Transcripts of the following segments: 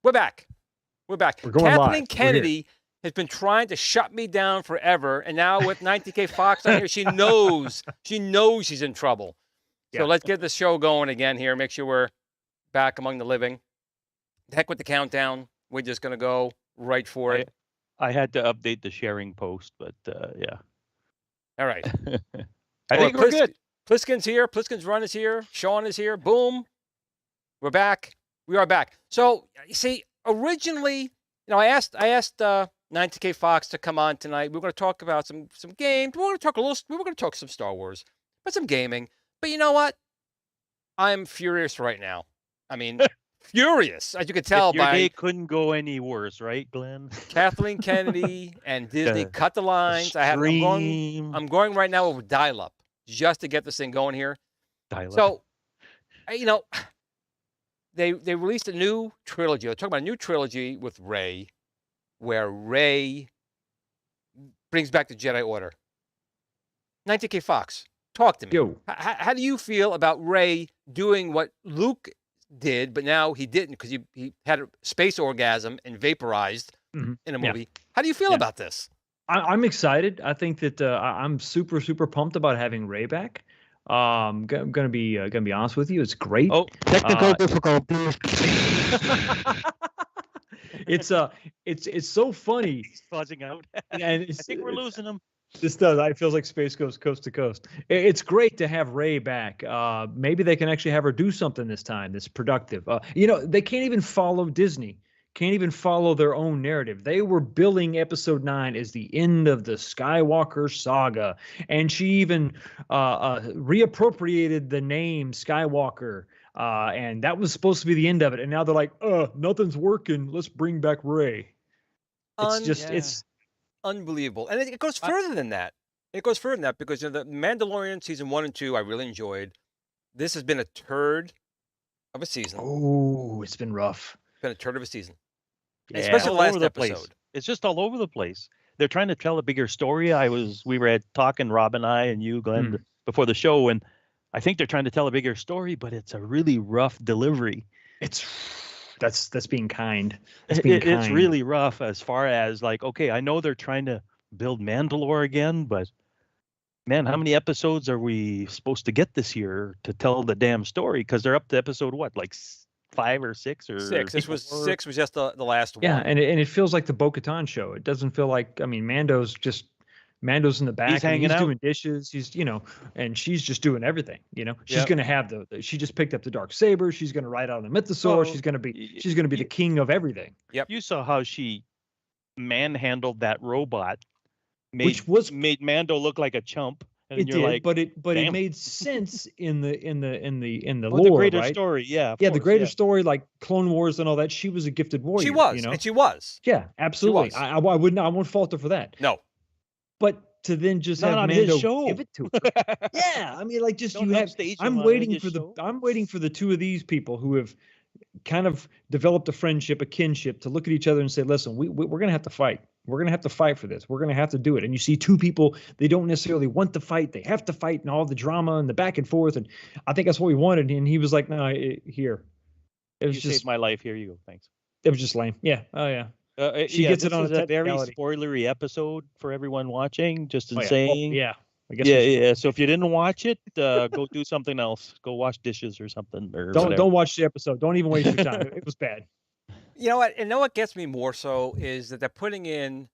We're back. We're back. We're going Kathleen live. Kennedy has been trying to shut me down forever, and now with 90K Fox on here, she knows she's in trouble. So let's get the show going again here. Make sure we're back among the living. Heck with the countdown. We're just gonna go right for it. I had to update the sharing post, but yeah. All right. I think we're good. Pliskin's here. Pliskin's run is here. Sean is here. Boom. We're back. We are back. So you see, originally, I asked 90K Fox to come on tonight. We were going to talk about some games. We were going to talk some Star Wars, but some gaming. But you know what? I'm furious right now. I mean, furious, as you could tell your by day couldn't go any worse, right, Glenn? Kathleen Kennedy and Disney cut the lines. I'm going right now with dial-up just to get this thing going here. So, they released a new trilogy. They're talking about a new trilogy with Rey, where Rey brings back the Jedi Order. 90K Fox, talk to me. Yo. How do you feel about Rey doing what Luke did, but now he didn't because he had a space orgasm and vaporized in a movie? Yeah. How do you feel about this? I'm excited. I think that I'm super, super pumped about having Rey back. I'm gonna be honest with you. It's great. Oh, technical difficulties. It's so funny. He's buzzing out. And I think we're losing him. This does. It feels like space goes coast to coast. It's great to have Rey back. Maybe they can actually have her do something this time that's productive. They can't even follow Disney. Can't even follow their own narrative. They were billing Episode 9 as the end of the Skywalker saga, and she even reappropriated the name Skywalker, and that was supposed to be the end of it. And now they're like, nothing's working. Let's bring back Rey. It's unbelievable, and it goes further than that. It goes further than that because the Mandalorian season 1 and 2 I really enjoyed. This has been a turd of a season. Oh, it's been rough. It's been a turd of a season. Yeah, especially the last episode. Place. It's just all over the place. They're trying to tell a bigger story. We were talking, Rob and I and you, Glenn, before the show, and I think they're trying to tell a bigger story, but it's a really rough delivery. That's being kind. It's really rough as far as okay, I know they're trying to build Mandalore again, but man, how many episodes are we supposed to get this year to tell the damn story? Because they're up to episode 5 or 6 or 6. This was 6 was just the last one. Yeah, and it feels like the Bo-Katan show. It doesn't feel like Mando's in the back. He's hanging out, doing dishes. He's and she's just doing everything. She's gonna have she just picked up the dark saber. She's gonna ride out on the mythosaur. She's gonna be the king of everything. Yep. You saw how she manhandled that robot, made Mando look like a chump. And it did, but it made sense in the lore, the greater right? story, yeah, the greater story, like Clone Wars and all that. She was a gifted warrior. She was, and she was. Yeah, absolutely. I won't fault her for that. No, but to then just have Mando give it to her. Yeah, I'm waiting for the two of these people who have kind of developed a friendship, a kinship, to look at each other and say, listen, we're gonna have to fight. We're going to have to fight for this. We're going to have to do it. And you see two people, they don't necessarily want to fight. They have to fight, and all the drama and the back and forth. And I think that's what we wanted. And he was like, no, here. It was saved my life. Here you go. Thanks. It was just lame. Yeah. Oh, yeah. She gets it on a very spoilery episode for everyone watching, just in saying. Yeah. I guess So if you didn't watch it, go do something else. Go wash dishes or something. Or don't watch the episode. Don't even waste your time. It was bad. You know what? And what gets me more so is that they're putting in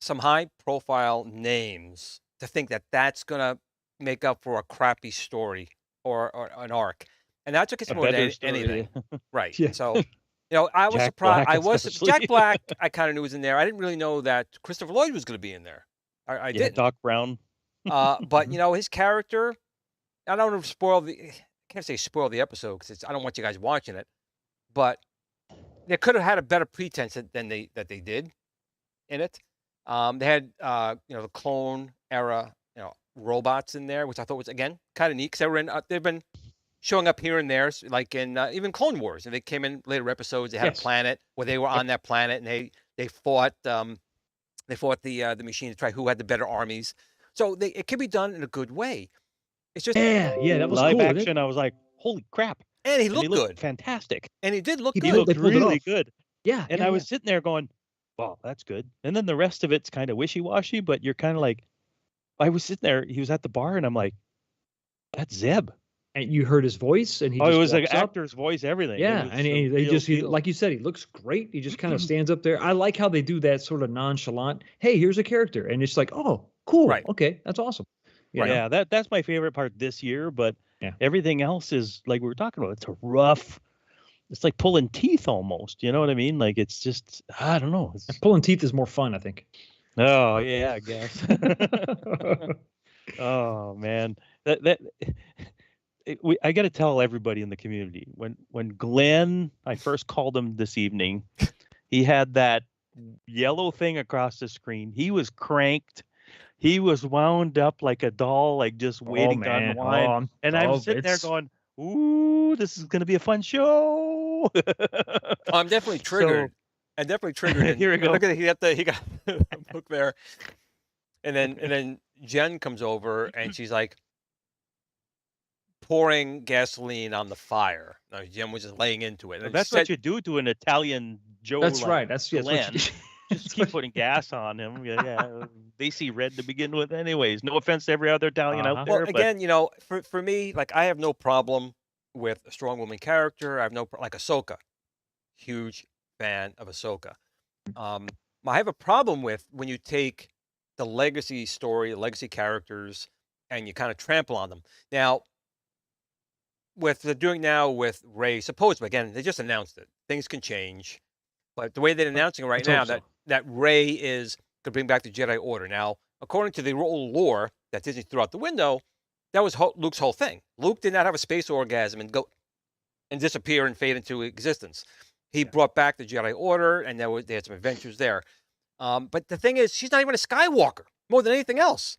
some high-profile names to think that that's going to make up for a crappy story or an arc. And that's what gets me more than anything. Right. Yeah. So, I was surprised. Jack Black, I kind of knew was in there. I didn't really know that Christopher Lloyd was going to be in there. I didn't. Doc Brown. But, his character, I don't want to I can't say spoil the episode because I don't want you guys watching it, but they could have had a better pretense than they did in it. They had the clone era robots in there, which I thought was again kind of neat because they've been showing up here and there, like in even Clone Wars, and they came in later episodes. They had a planet where they were on that planet, and they fought the machine to try who had the better armies. So it can be done in a good way. It's just that was live cool, action. I was like, holy crap. And he looked good. Fantastic. And he did look good. He looked really good. Yeah. And I was sitting there going, well, that's good. And then the rest of it's kind of wishy-washy, but you're kind of like, I was sitting there, he was at the bar, and I'm like, that's Zeb. And you heard his voice, and he it just was like walks up. actor's voice, everything. Yeah, and he like you said, he looks great. He just kind of stands up there. I like how they do that sort of nonchalant. Hey, here's a character, and it's like, oh, cool. Right. Okay, that's awesome. Yeah, that's my favorite part this year. But everything else is like we were talking about. It's a rough. It's like pulling teeth almost. You know what I mean? Like it's just I don't know. Pulling teeth is more fun, I think. Oh yeah, I guess. Oh man, I got to tell everybody in the community when Glenn, I first called him this evening, he had that yellow thing across the screen. He was cranked. He was wound up like a doll, like just waiting to unwind. And I'm sitting there going, "Ooh, this is going to be a fun show." I'm definitely triggered. I'm definitely triggered. Here we go. Look at he got the book there, and then Jen comes over and she's like pouring gasoline on the fire. Now Jen was just laying into it. And that's what you do to an Italian Joe. That's right. That's Glenn. Just keep putting gas on him. Yeah, they see red to begin with, anyways. No offense to every other Italian out there. Well, again, for me, like I have no problem with a strong woman character. I have like Ahsoka, huge fan of Ahsoka. I have a problem with when you take the legacy story, legacy characters, and you kind of trample on them. Now, with they're doing now with Rey, supposedly, again, they just announced it. Things can change. But the way they're announcing it right now, that Rey is going to bring back the Jedi Order. Now, according to the old lore that Disney threw out the window, that was Luke's whole thing. Luke did not have a space orgasm and go and disappear and fade into existence. He brought back the Jedi Order, and they had some adventures there. But the thing is, she's not even a Skywalker, more than anything else.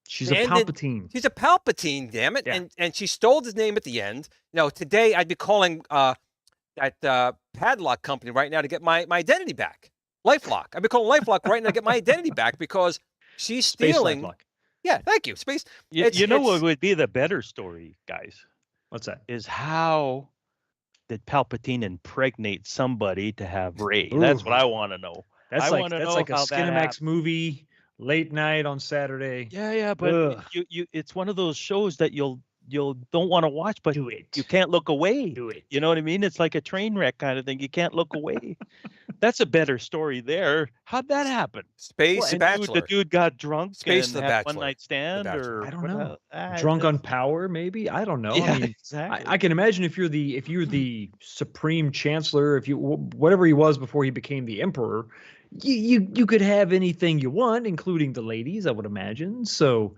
She's a Palpatine. She's a Palpatine, damn it. Yeah. And she stole his name at the end. Today I'd be calling that padlock company right now to get my identity back. LifeLock. I'd be calling LifeLock right now to get my identity back because she's stealing. Space LifeLock. Yeah, thank you. Space. You know what would be the better story, guys? What's that? Is how did Palpatine impregnate somebody to have Rey? That's what I want to know. That's like a Skinamax movie, late night on Saturday. Yeah, but it's one of those shows that you'll don't want to watch, but you can't look away. Do it. You know what I mean? It's like a train wreck kind of thing. You can't look away. That's a better story there. How'd that happen? Space Bachelor. The dude got drunk Space and the had Bachelor. one night stand, or I don't know. Drunk on power, maybe. I don't know. Yeah, I mean, exactly. I can imagine if you're the supreme chancellor, if you whatever he was before he became the emperor, you could have anything you want, including the ladies. I would imagine. So.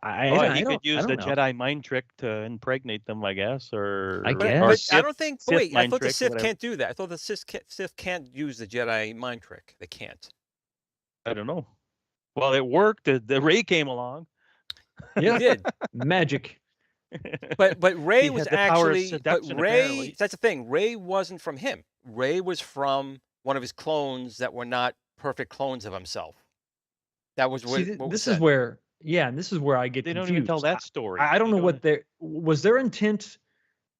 He could use the Jedi mind trick to impregnate them, I guess, or I guess. I don't think. Wait, I thought the Sith can't do that. I thought the Sith can't use the Jedi mind trick. They can't. I don't know. Well, it worked. The Rey came along. Yeah, it did. Magic. But Rey was actually. But Rey. Apparently. That's the thing. Rey wasn't from him. Rey was from one of his clones that were not perfect clones of himself. That was what. This is where. Yeah, and this is where I get confused. They don't even tell that story. I don't know what their intent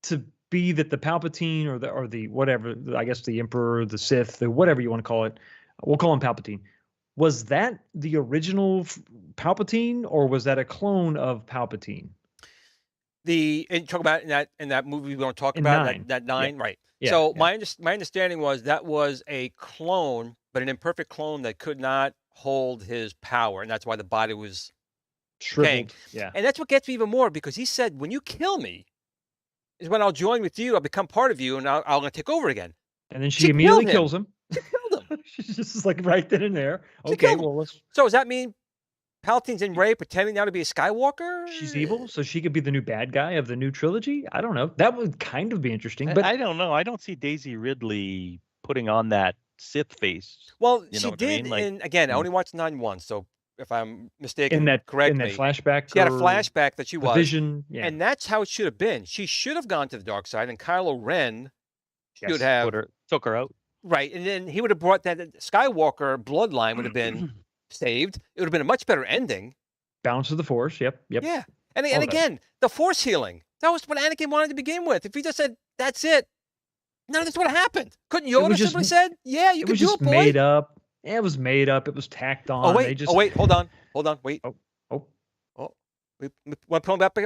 to be that the Palpatine or the whatever, I guess the Emperor, the Sith, the whatever you want to call it. We'll call him Palpatine. Was that the original Palpatine, or was that a clone of Palpatine? And talk about in that movie we want to talk about that 9, yeah. right? Yeah, so my understanding was that was a clone, but an imperfect clone that could not hold his power, and that's why the body was shriveled. Yeah, and that's what gets me even more because he said, "When you kill me, is when I'll join with you. I'll become part of you, and I'm going to take over again." And then she immediately kills him. She killed him. She's just like right then and there. Okay, well, so does that mean Palpatine's in Rey pretending now to be a Skywalker? She's evil, so she could be the new bad guy of the new trilogy? I don't know. That would kind of be interesting. But I don't know. I don't see Daisy Ridley putting on that Sith face. Well, she did. I mean? Again, I only watched 9 once, so if I'm mistaken, correct me. In that flashback, she had a flashback that she was vision, and that's how it should have been. She should have gone to the dark side, and Kylo Ren should have took her out. Right, and then he would have brought that Skywalker bloodline would have been saved. It would have been a much better ending. Balance of the Force. Yep. Yeah, and again, the Force healing. That was what Anakin wanted to begin with. If he just said, "That's it," None of this would have happened. Couldn't Yoda simply said, "Yeah, you could do it, boy"? Made up. It was made up. It was tacked on. Oh wait, hold on, wait. Oh. We want to pull him back.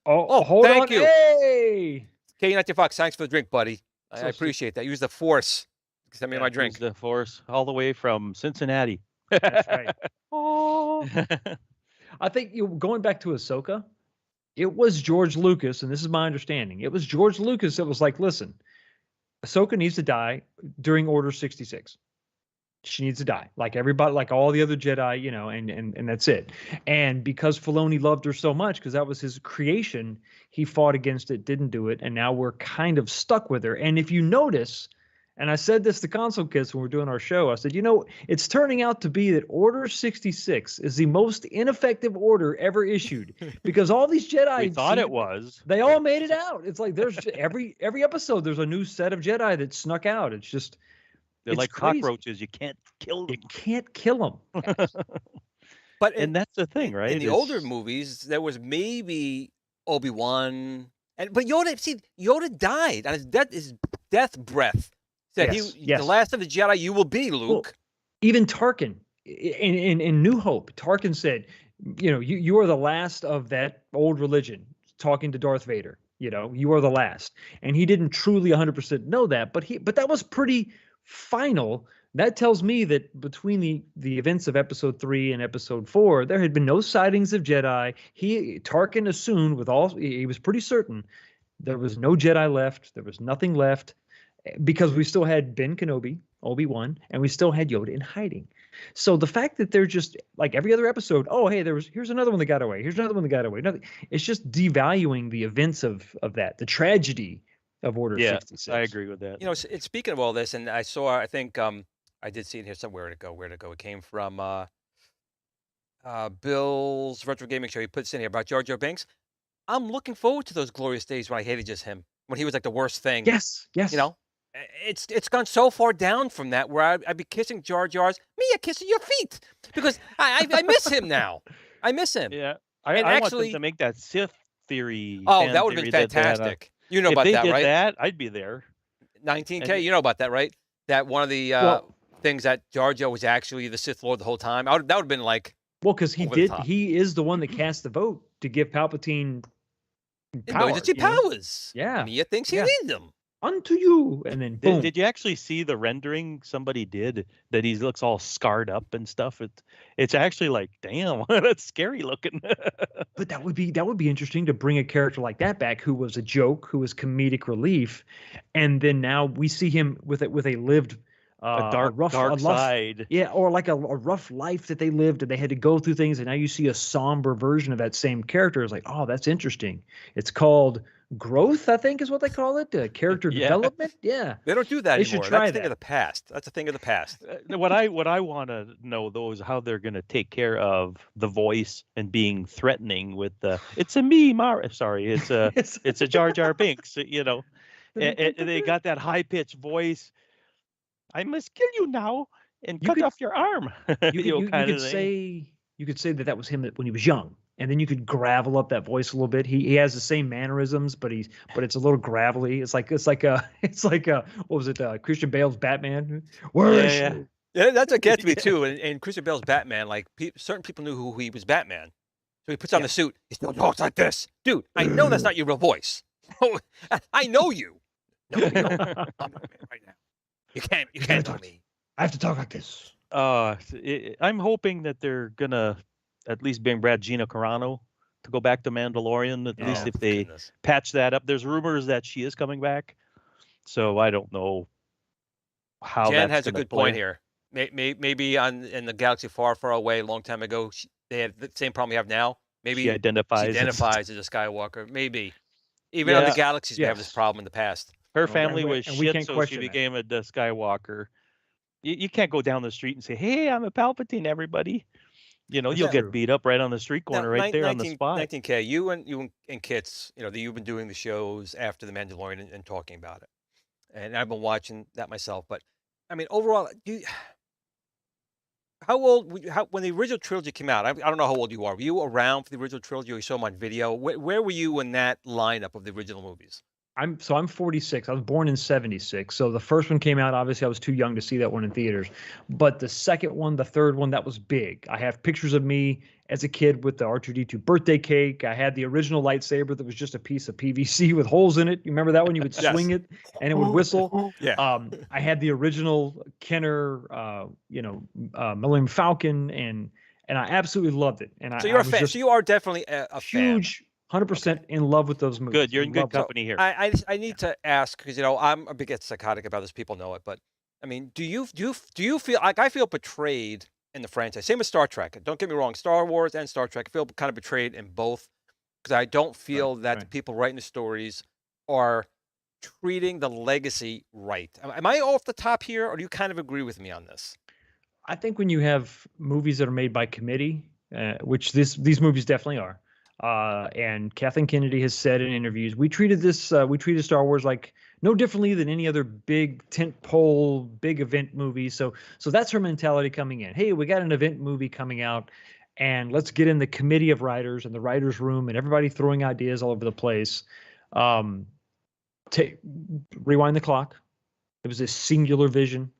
Hold thank on. you. Hey, Kickin IT Fox, thanks for the drink, buddy. I appreciate that. Use the Force. Send me my drink. Use the Force all the way from Cincinnati. That's right. Oh. I think going back to Ahsoka, it was George Lucas, and this is my understanding. It was George Lucas that was like, listen, Ahsoka needs to die during Order 66. She needs to die, like everybody, like all the other Jedi, you know, and that's it. And because Filoni loved her so much, because that was his creation, he fought against it, didn't do it, and now we're kind of stuck with her. And if you notice, and I said this to Console Kids when we were doing our show, I said, you know, it's turning out to be that Order 66 is the most ineffective order ever issued, because all these Jedi, we thought it was, they all made it out. It's like there's every episode there's a new set of Jedi that snuck out. It's just. They're like crazy. Cockroaches. You can't kill them. You can't kill them. And that's the thing, right? In the older movies, there was maybe Obi-Wan, but Yoda died on his death breath. Said the last of the Jedi you will be, Luke. Well, even Tarkin in New Hope, Tarkin said, you know, you are the last of that old religion, talking to Darth Vader. You know, you are the last. And he didn't truly 100% know that, but that was pretty final. That tells me that between the events of Episode 3 and Episode 4, there had been no sightings of Jedi. Tarkin assumed he was pretty certain there was no Jedi left. There was nothing left, because we still had Ben Kenobi, Obi-Wan, and we still had Yoda in hiding. So the fact that they're just like every other episode, oh hey, here's another one that got away. Here's another one that got away. Nothing. It's just devaluing the events of that, the tragedy of Order 66. I agree with that. You know, it's speaking of all this, and I think I did see it here somewhere. Where to go? It came from Bill's Retro Gaming Show. He puts in here about Jar Binks. I'm looking forward to those glorious days when I hated just him, when he was like the worst thing. Yes. You know, it's gone so far down from that where I'd be kissing Jar Jar's. Me, I'm kissing your feet because I miss him now. I miss him. Yeah, I want them to make that Sith theory. Oh, that would have been fantastic. You know about that, right? If they did that, I'd be there. 19K, you know about that, right? That one of the things that Jar Jar was actually the Sith Lord the whole time. That would have been like, well, because he is the one that cast the vote to give Palpatine power, emergency powers. Yeah, Mia thinks he needs them. Unto you, and then boom. Did you actually see the rendering somebody did that he looks all scarred up and stuff? It's actually like, damn, that's scary looking. But that would be interesting to bring a character like that back, who was a joke, who was comedic relief, and then now we see him with a lived a dark side. Yeah, or like a rough life that they lived and they had to go through things, and now you see a somber version of that same character. It's like, oh, that's interesting. It's called growth, I think is what they call it. Character development. Yeah. They don't do that they anymore. Should try That's a thing of the past. That's a thing of the past. What I want to know though is how they're going to take care of the voice and being threatening with it's a me, Mara. Sorry, it's a Jar Jar Binks. You know, and they got that high pitched voice. I must kill you now and cut off your arm. You could say that was him when he was young, and then you could gravel up that voice a little bit. He has the same mannerisms, but it's a little gravelly. It's like what was it? Christian Bale's Batman. Yeah, that's what gets me too. And Christian Bale's Batman, like certain people knew who he was Batman, so he puts on the suit. He still talks like this, dude. I know that's not your real voice. I know you. No, I'm right now. You can't know me. I have to talk like this. I'm hoping that they're gonna at least bring Gina Carano to go back to Mandalorian. At least if they patch that up. There's rumors that she is coming back, so I don't know how. Jen has a good point here. Maybe in the galaxy far, far away, a long time ago, they had the same problem we have now. Maybe she identifies as a Skywalker. Maybe even other galaxies may have this problem in the past. Her family was shit, so she became a Skywalker. You can't go down the street and say, "Hey, I'm a Palpatine, everybody." You know, you'll get beat up right on the street corner, right there on the spot. 19K, you and Kits, you know, you've been doing the shows after the Mandalorian and talking about it, and I've been watching that myself. But I mean, overall, when the original trilogy came out? I don't know how old you are. Were you around for the original trilogy, or you saw them on video? Where were you in that lineup of the original movies? I'm 46. I was born in 76. So the first one came out, obviously I was too young to see that one in theaters. But the second one, the third one, that was big. I have pictures of me as a kid with the R2-D2 birthday cake. I had the original lightsaber that was just a piece of PVC with holes in it. You remember that one? You would swing it and it would whistle. Yeah. I had the original Kenner, Millennium Falcon, and I absolutely loved it. And so you're a fan. So you are definitely a huge fan. 100% in love with those movies. Good, you're in good company here. I need to ask, because I'm a bit psychotic about this. People know it, but I mean, do you feel like I feel betrayed in the franchise? Same with Star Trek. Don't get me wrong, Star Wars and Star Trek, I feel kind of betrayed in both, because I don't feel that the people writing the stories are treating the legacy right. Am I off the top here, or do you kind of agree with me on this? I think when you have movies that are made by committee, which these movies definitely are. And Kathleen Kennedy has said in interviews, we treated Star Wars like no differently than any other big tentpole, big event movie. So that's her mentality coming in. Hey, we got an event movie coming out, and let's get in the committee of writers and the writers' room and everybody throwing ideas all over the place. Rewind the clock. It was a singular vision.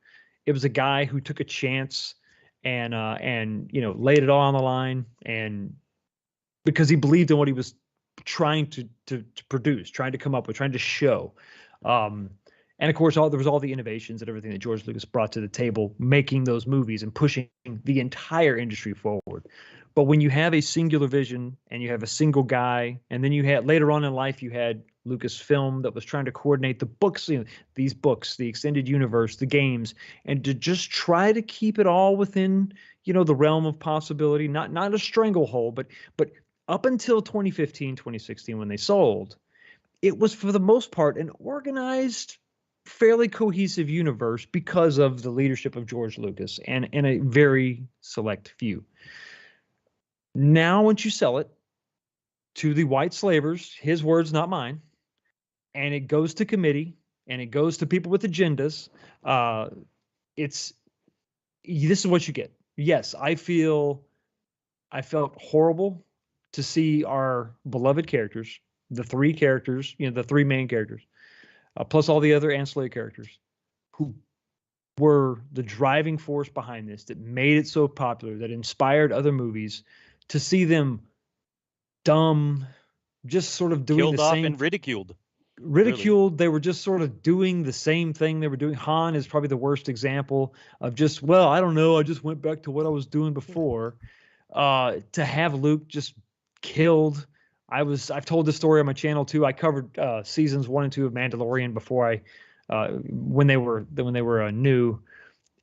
It was a guy who took a chance and laid it all on the line, and because he believed in what he was trying to produce, trying to come up with, trying to show. And of course, there was all the innovations and everything that George Lucas brought to the table, making those movies and pushing the entire industry forward. But when you have a singular vision and you have a single guy, and then you had later on in life, you had Lucasfilm that was trying to coordinate the books, these books, the extended universe, the games, and to just try to keep it all within, the realm of possibility, not a stranglehold, but up until 2015, 2016, when they sold, it was for the most part an organized, fairly cohesive universe because of the leadership of George Lucas and a very select few. Now, once you sell it to the white slavers, his words, not mine, and it goes to committee and it goes to people with agendas, this is what you get. Yes, I felt horrible to see our beloved characters, the three main characters, plus all the other ancillary characters who were the driving force behind this, that made it so popular, that inspired other movies, to see them dumb, just sort of doing killed the off same and ridiculed. Really. They were just sort of doing the same thing they were doing. Han is probably the worst example of just, well, I don't know, I just went back to what I was doing before. To have Luke just killed. I've told this story on my channel too. I covered seasons 1 and 2 of Mandalorian before when they were new,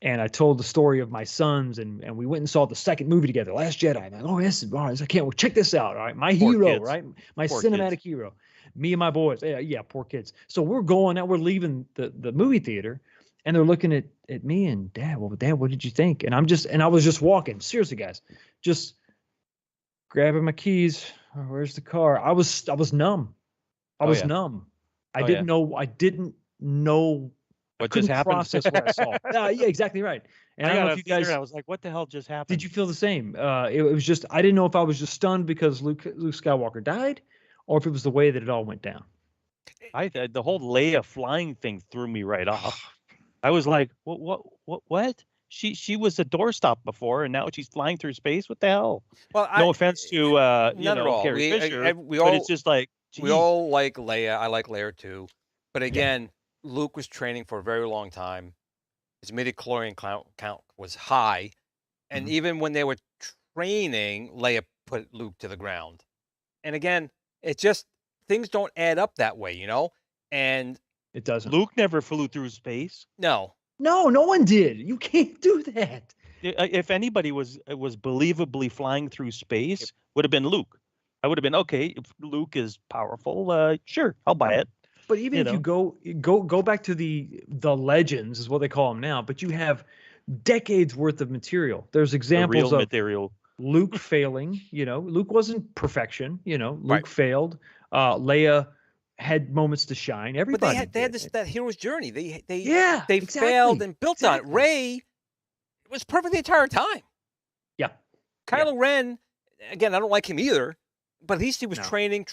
and I told the story of my sons, and we went and saw the second movie together, Last Jedi. I'm like, oh yes, I can't check this out. All right, my poor hero, kids. right, my poor cinematic kids. hero, me and my boys. Yeah, poor kids. So we're going out. We're leaving the movie theater, and they're looking at me and Dad. Well, Dad, what did you think? And I was just walking. Seriously, guys, just grabbing my keys. Where's the car? I was numb. I was numb. I didn't know what just happened. Process what I saw. Yeah, exactly right. And I don't know if you guys. I was like, what the hell just happened? Did you feel the same? It was just, I didn't know if I was just stunned because Luke Skywalker died, or if it was the way that it all went down. The whole Leia flying thing threw me right off. I was like, what? She was a doorstop before, and now she's flying through space. What the hell? Well, no offense to Carrie Fisher, but it's just like, geez. We all like Leia. I like Leia too, but again, Luke was training for a very long time. His midichlorian count was high, and even when they were training, Leia put Luke to the ground. And again, it's just things don't add up that way, And it doesn't. Luke never flew through space. No, no one did. You can't do that. If anybody was believably flying through space, would have been Luke. I would have been, okay, if Luke is powerful, sure, I'll buy it. But even if you go back to the legends, is what they call them now, but you have decades worth of material. There's examples of material. Luke failing. Luke wasn't perfection. Luke failed. Leia had moments to shine. Everybody. But they had that hero's journey. They exactly. failed and built on it. Rey was perfect the entire time. Yeah. Kylo Ren, again, I don't like him either, but at least he was training.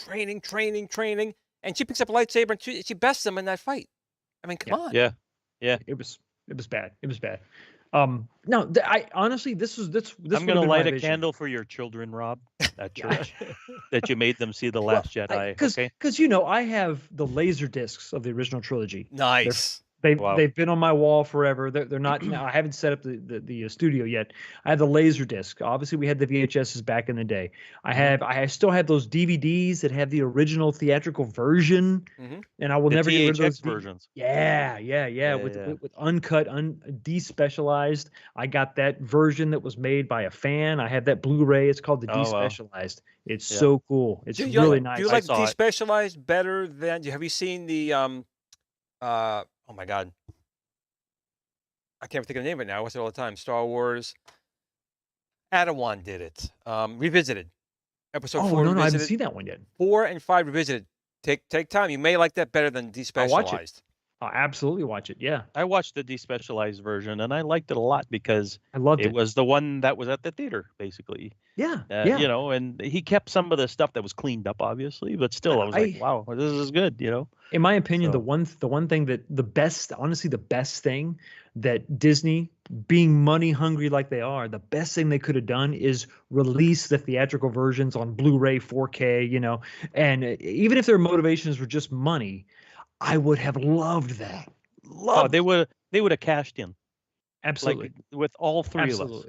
and she picks up a lightsaber and she bests him in that fight. I mean, come on. Yeah. It was bad. It was bad. No, I honestly, this I'm gonna light a candle for your children, Rob, at church, that you made them see The Last Jedi. Because I have the laser discs of the original trilogy. Nice. They've been on my wall forever. They're not now. I haven't set up the studio yet. I have the laser disc. Obviously, we had the VHSs back in the day. I still have those DVDs that have the original theatrical version, and I will never get rid of those versions. Yeah. With uncut, despecialized. I got that version that was made by a fan. I have that Blu-ray. It's called the despecialized. Wow. It's so cool. It's really nice. Do you like despecialized better than? Have you seen the oh my God, I can't think of the name of it now. I watch it all the time. Star Wars. Adawan did it. Revisited. Episode 4. No, I haven't seen that one yet. 4 and 5 revisited. Take time. You may like that better than despecialized. I'll watch it. I'll absolutely watch it. Yeah. I watched the despecialized version and I liked it a lot because I loved it. It was the one that was at the theater, basically. Yeah. And he kept some of the stuff that was cleaned up, obviously, but still, I was like, wow, this is good, In my opinion, the one thing that the best thing that Disney, being money hungry like they are, the best thing they could have done is release the theatrical versions on Blu-ray, 4K, and even if their motivations were just money, I would have loved that. They would have cashed in. Absolutely. Like, with all three of us.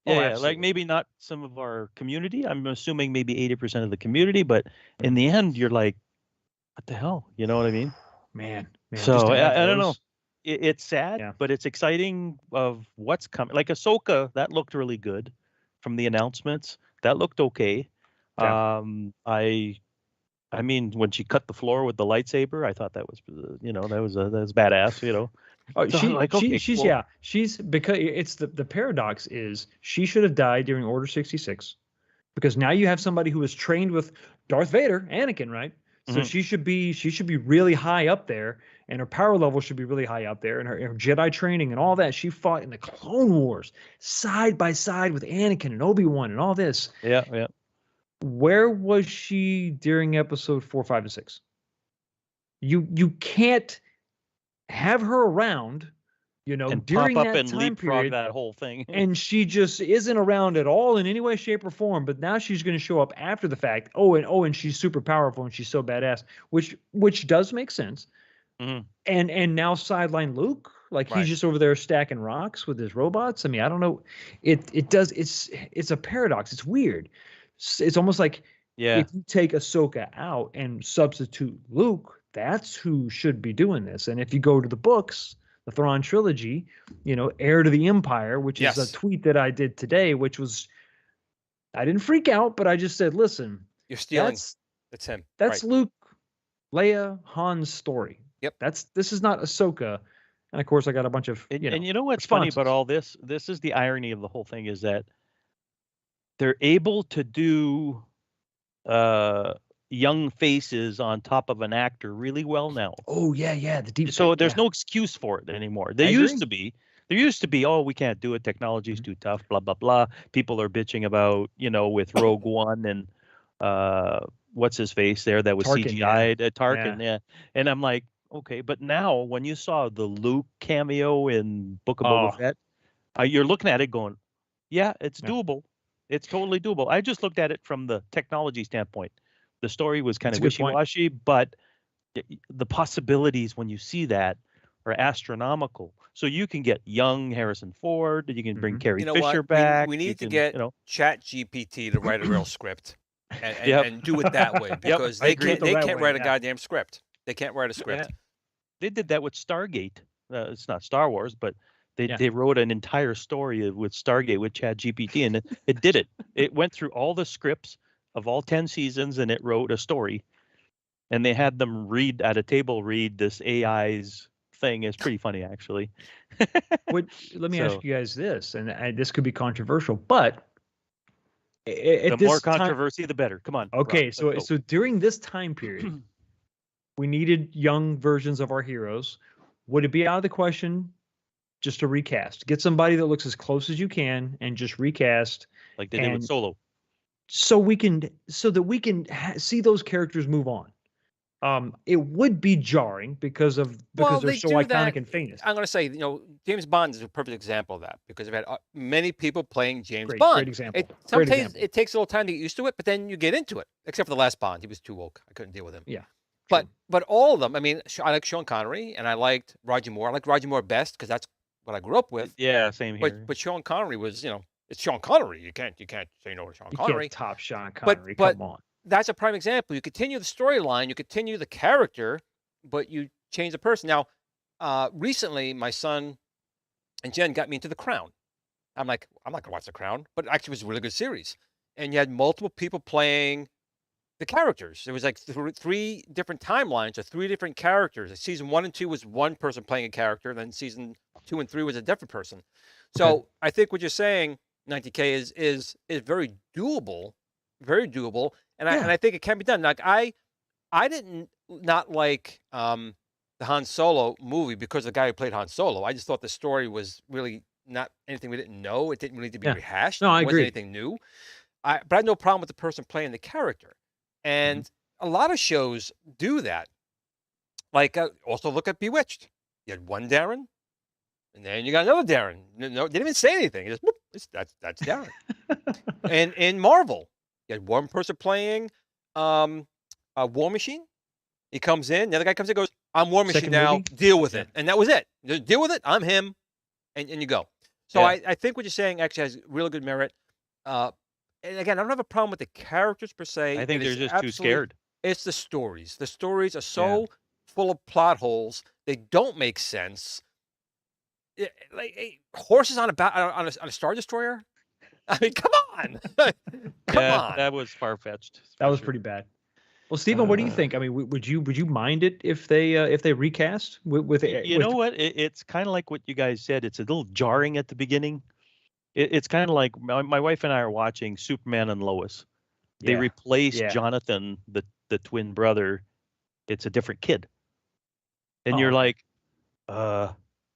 Yeah, absolutely. Like maybe not some of our community. I'm assuming maybe 80% of the community, but in the end, you're like, what the hell? You know what I mean? Man. So I don't know. It's sad, but it's exciting of what's coming. Like Ahsoka, that looked really good from the announcements. That looked okay. Yeah. I mean, when she cut the floor with the lightsaber, I thought that was, that was badass, Oh, so she's because it's the paradox is she should have died during Order 66 because now you have somebody who was trained with Darth Vader, Anakin, right? So she should be really high up there, and her power level should be really high up there, and her Jedi training and all that. She fought in the Clone Wars side by side with Anakin and Obi-Wan and all this. Yeah. Where was she during episode 4, 5, and 6? You can't have her around, and during pop up that and time leapfrog period, that whole thing. and she just isn't around at all in any way, shape, or form. But now she's going to show up after the fact. And she's super powerful and she's so badass, which does make sense. And now sideline Luke, like he's just over there stacking rocks with his robots. I mean, I don't know. It's a paradox. It's weird. It's almost like if you take Ahsoka out and substitute Luke, that's who should be doing this. And if you go to the books, the Thrawn trilogy, Heir to the Empire, which is a tweet that I did today, which was, I didn't freak out, but I just said, listen, you're stealing. That's him. That's right. Luke, Leia, Han's story. Yep. This is not Ahsoka. And of course I got a bunch of, and you know what's funny about all this? This is the irony of the whole thing is that they're able to do young faces on top of an actor really well now. Oh yeah, the deep. So there's no excuse for it anymore. There used to be, oh, we can't do it. Technology's too tough. Blah blah blah. People are bitching about, with Rogue One and what's his face there that was Tarkin, CGI'd. Tarkin, And I'm like, okay, but now when you saw the Luke cameo in Book of Boba Fett, you're looking at it going, yeah, it's doable. It's totally doable. I just looked at it from the technology standpoint. The story was kind of wishy-washy, but the possibilities when you see that are astronomical. So you can get young Harrison Ford, you can bring Carrie Fisher back. We need to get Chat GPT to write a real script and do it that way because they can't write a goddamn script. They can't write a script. Yeah. They did that with Stargate. It's not Star Wars, but they wrote an entire story with Stargate with Chat GPT, and it did it. It went through all the scripts of all 10 seasons, and it wrote a story. And they had them read this AI's thing. It's pretty funny, actually. Let me ask you guys this, and this could be controversial, but the more controversy, the better. Come on. Okay, Rob, so during this time period, we needed young versions of our heroes. Would it be out of the question just to recast? Get somebody that looks as close as you can and just recast. Like they did with Solo. So that we can see those characters move on. it would be jarring because they're so iconic and famous. I'm going to say, James Bond is a perfect example of that because I've had many people playing James Bond. Great example. Sometimes it takes a little time to get used to it, but then you get into it. Except for the last Bond, he was too woke. I couldn't deal with him. Yeah. But all of them. I mean, I like Sean Connery and I liked Roger Moore. I like Roger Moore best because that's what I grew up with. Yeah, same here. But Sean Connery was, it's Sean Connery. You can't say no to Sean Connery. You can't top Sean Connery. Come on. That's a prime example. You continue the storyline, you continue the character, but you change the person. Now, recently, my son and Jen got me into The Crown. I'm like, I'm not gonna watch The Crown, but actually, it was a really good series. And you had multiple people playing the characters. There was like three different timelines of 3 different characters. Season 1 and 2 was one person playing a character, then season 2 and 3 was a different person. So I think what you're saying, 90K, is very doable, very doable. And I think it can be done. Like I didn't not like the Han Solo movie because the guy who played Han Solo. I just thought the story was really not anything we didn't know. It didn't really need to be rehashed. No, I agree. It wasn't anything new. But I had no problem with the person playing the character. And a lot of shows do that. Like also look at Bewitched. You had one Darren, and then you got another Darren. No, didn't even say anything. Just whoop, that's Darren. And in Marvel, you had one person playing a War Machine. He comes in, the other guy comes in, goes, "I'm War Machine now. Deal with it," and that was it. Just deal with it. I'm him, and you go. So I think what you're saying actually has really good merit. And again, I don't have a problem with the characters per se. I think they're just too scared. It's the stories. The stories are so full of plot holes. They don't make sense. Like horses on a Star Destroyer. I mean, come on. Come on. That was far-fetched. That was pretty bad. Well, Stephen, what do you think? I mean, would you mind it if they recast with you know what? It's kind of like what you guys said. It's a little jarring at the beginning. It's kind of like my wife and I are watching Superman and Lois. They replaced Jonathan, the twin brother. It's a different kid. And you're like,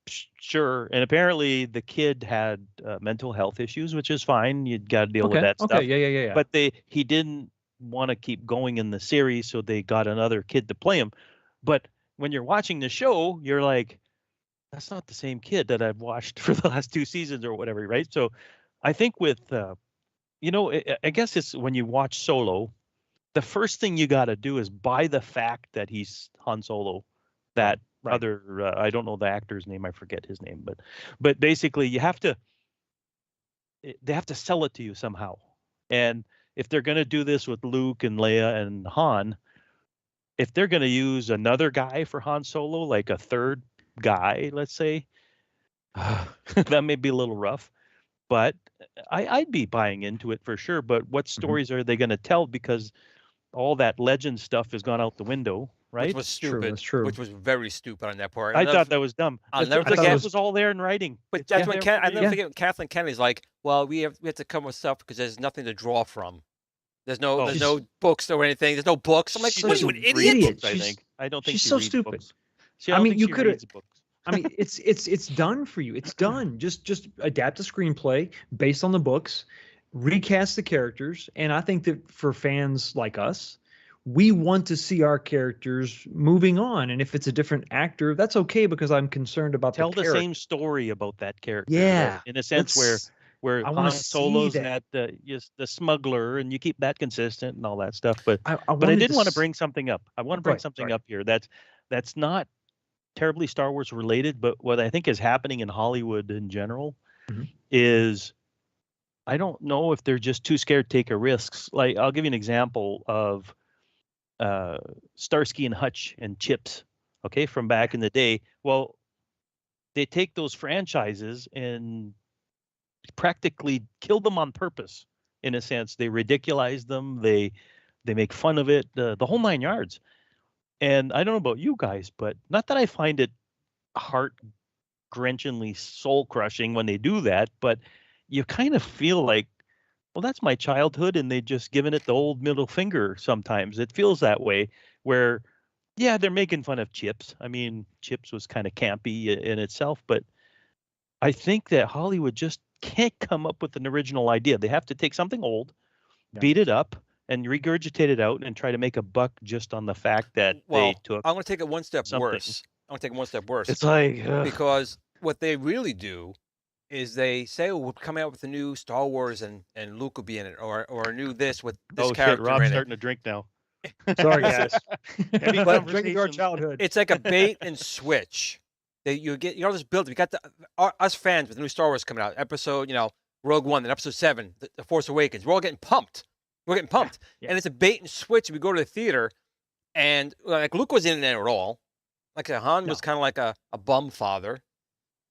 sure. And apparently the kid had mental health issues, which is fine. You got to deal with that stuff. Yeah. But he didn't want to keep going in the series, so they got another kid to play him. But when you're watching the show, you're like, that's not the same kid that I've watched for the last 2 seasons or whatever, right? So I think with, I guess it's when you watch Solo, the first thing you got to do is buy the fact that he's Han Solo, that other, I don't know the actor's name, I forget his name, but basically they have to sell it to you somehow. And if they're going to do this with Luke and Leia and Han, if they're going to use another guy for Han Solo, like a third guy, let's say, that may be a little rough, but I'd be buying into it for sure. But what stories are they going to tell? Because all that legend stuff has gone out the window, right? Which was stupid. True. Which was very stupid on that part. I thought that was dumb. I'll never forget. It was all there in writing. But that's when I never forget Kathleen Kennedy's like, well, we have to come with stuff because there's nothing to draw from. There's no books or anything. There's no books. I'm like, what are you, an idiot? I don't think she's so stupid. Books. I mean, you could have. I mean, it's done for you. It's done. Just adapt the screenplay based on the books, recast the characters, and I think that for fans like us, we want to see our characters moving on. And if it's a different actor, that's okay because I'm concerned about tell the same story about that character. Yeah, in a sense where Han Solo's at the smuggler, and you keep that consistent and all that stuff. But I did want to bring something up. I want to bring something up here that's not terribly Star Wars related, but what I think is happening in Hollywood in general is I don't know if they're just too scared to take risks. Like, I'll give you an example of Starsky and Hutch and Chips, okay, from back in the day. Well, they take those franchises and practically kill them on purpose. In a sense, they ridiculize them. They make fun of it, the whole 9 yards. And I don't know about you guys, but not that I find it heart-wrenchingly soul-crushing when they do that, but you kind of feel like, well, that's my childhood, and they just given it the old middle finger sometimes. It feels that way, where, yeah, they're making fun of Chips. I mean, Chips was kind of campy in itself, but I think that Hollywood just can't come up with an original idea. They have to take something old, beat it up, and regurgitate it out and try to make a buck just on the fact that they took. I'm going to take it one step worse. It's like because what they really do is they say, "Oh, we're coming out with a new Star Wars and Luke will be in it, or a new this with this character Rob's in it." Starting to drink now. Sorry, guys. But drinking our childhood. It's like a bait and switch. You get this build. You got us fans with the new Star Wars coming out, episode Rogue One, then episode 7, the Force Awakens. We're all getting pumped. And it's a bait and switch. We go to the theater, and like Luke was in there at all. Like Han was kind of like a bum father.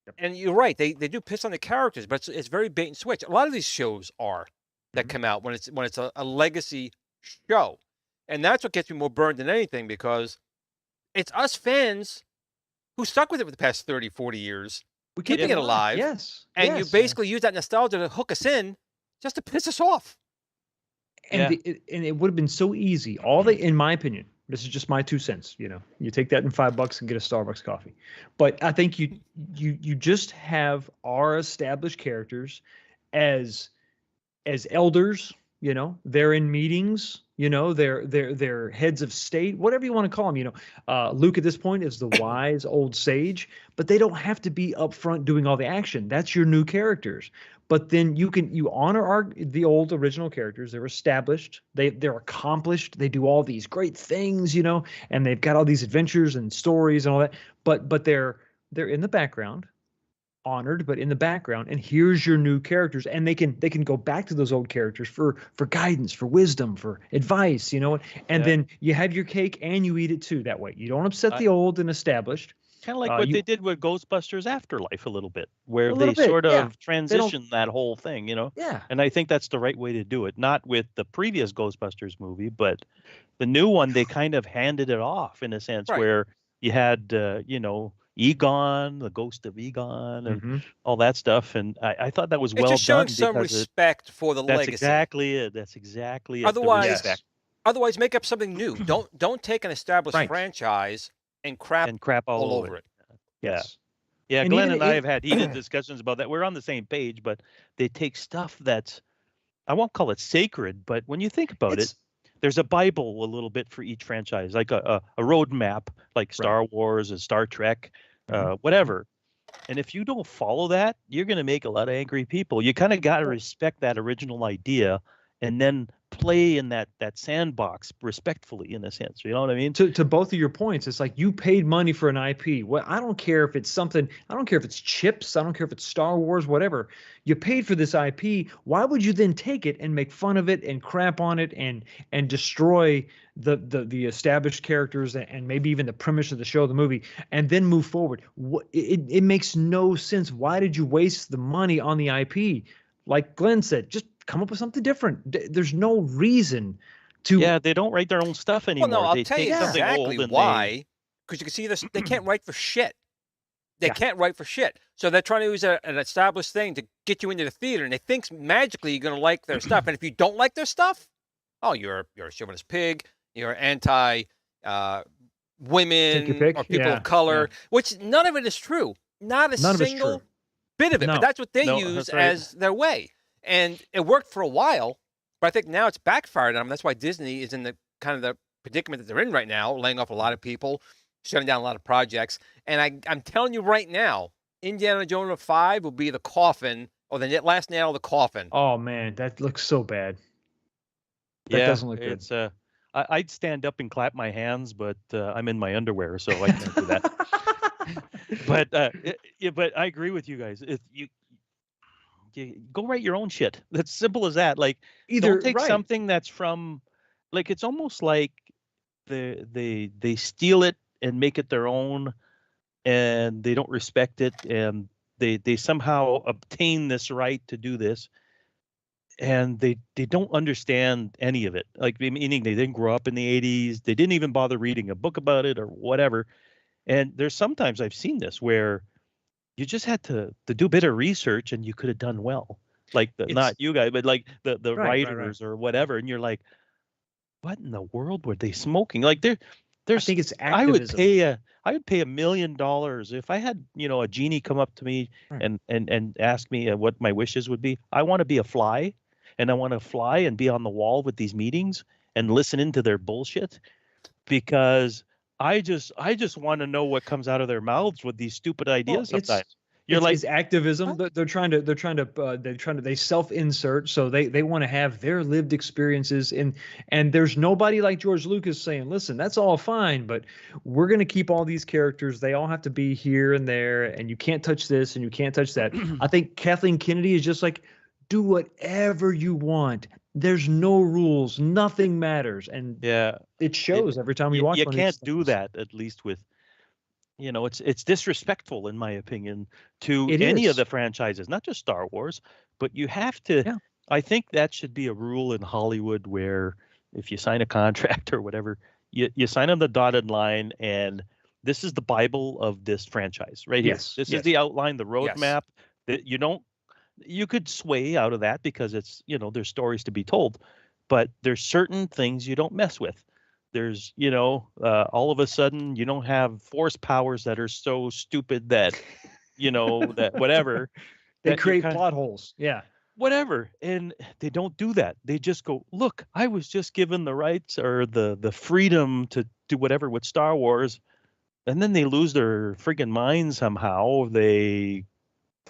Yep. And you're right. They do piss on the characters, but it's very bait and switch. A lot of these shows are that come out when it's a legacy show. And that's what gets me more burned than anything, because it's us fans who stuck with it for the past 30, 40 years. We're keeping it alive. Yes. And you basically use that nostalgia to hook us in just to piss us off. And it would have been so easy. In my opinion, this is just my 2 cents. You take that in $5 and get a Starbucks coffee. But I think you just have our established characters as elders. They're in meetings. They're heads of state, whatever you want to call them. Luke at this point is the wise old sage, but they don't have to be up front doing all the action. That's your new characters. But then you honor the old original characters. They're established. They're accomplished. They do all these great things, and they've got all these adventures and stories and all that. But they're in the background, honored, but in the background. And here's your new characters, and they can go back to those old characters for guidance, for wisdom, for advice, And then you have your cake and you eat it too. That way, you don't upset the old and established. Kind of like what they did with Ghostbusters Afterlife a little bit, where they sort of transitioned that whole thing, Yeah. And I think that's the right way to do it. Not with the previous Ghostbusters movie, but the new one, they kind of handed it off in a sense where you had, Egon, the ghost of Egon, and all that stuff. And I thought that was well done. It's just showing some respect for the legacy. That's exactly it. Otherwise, make up something new. Don't take an established franchise and crap all over it. Yes. Yeah, and Glenn and I have had heated discussions about that. We're on the same page, but they take stuff that's, I won't call it sacred, but when you think about it, there's a Bible a little bit for each franchise, like a roadmap, like Star Wars and Star Trek, whatever. And if you don't follow that, you're going to make a lot of angry people. You kind of got to respect that original idea and then play in that sandbox respectfully, in a sense. You know what I mean? To both of your points, it's like you paid money for an IP. Well, I don't care if it's something. I don't care if it's chips. I don't care if it's Star Wars, whatever. You paid for this IP. Why would you then take it and make fun of it and crap on it and destroy the established characters and maybe even the premise of the show, the movie, and then move forward? It makes no sense. Why did you waste the money on the IP? Like Glenn said, just come up with something different. There's no reason to. Yeah, they don't write their own stuff anymore. Well, no, I'll they tell you exactly why. Because you can see this, they can't write for shit. They can't write for shit. So they're trying to use an established thing to get you into the theater, and they think magically you're going to like their stuff. And if you don't like their stuff, you're a chauvinist pig. You're anti women or people of color, which none of it is true. Not a single bit of it. But that's what they use as their way. And it worked for a while, but I think now it's backfired on them. That's why Disney is in the kind of the predicament that they're in right now, laying off a lot of people, shutting down a lot of projects. And I'm telling you right now, Indiana Jones 5 will be the coffin, or the last nail of the coffin. Oh, man, that looks so bad. That doesn't look good. It's I'd stand up and clap my hands, but I'm in my underwear, so I can't do that. But I agree with you guys. If you go write your own shit. That's simple as that. Like, don't take something that's from, like, it's almost like they steal it and make it their own, and they don't respect it, and they somehow obtain this right to do this, and they don't understand any of it. Like, meaning they didn't grow up in the 80s. They didn't even bother reading a book about it or whatever. And there's sometimes I've seen this where you just had to do a bit of research and you could have done well. Like not you guys, but like the writers or whatever. And you're like, what in the world were they smoking? Like there's I think it's activism. I would pay $1 million if I had, a genie come up to me and ask me what my wishes would be. I want to be a fly. and I want to fly and be on the wall with these meetings and listen into their bullshit, because I just want to know what comes out of their mouths with these stupid ideas sometimes. It's activism. They're trying to they self-insert, so they want to have their lived experiences and there's nobody like George Lucas saying, listen, that's all fine, but we're going to keep all these characters. They all have to be here and there, and you can't touch this and you can't touch that. I think Kathleen Kennedy is just like, do whatever you want. There's no rules. Nothing matters. And it shows every time you watch. You can't do that, at least with, it's disrespectful, in my opinion, to any of the franchises, not just Star Wars, but you have to. Yeah. I think that should be a rule in Hollywood, where if you sign a contract or whatever, you sign on the dotted line, and this is the Bible of this franchise right here. This is the outline, the roadmap. That you could sway out of that because it's, there's stories to be told, but there's certain things you don't mess with. There's, all of a sudden you don't have force powers that are so stupid that, that whatever. They create plot holes. Yeah. Whatever. And they don't do that. They just go, look, I was just given the rights or the freedom to do whatever with Star Wars. And then they lose their friggin' mind somehow. They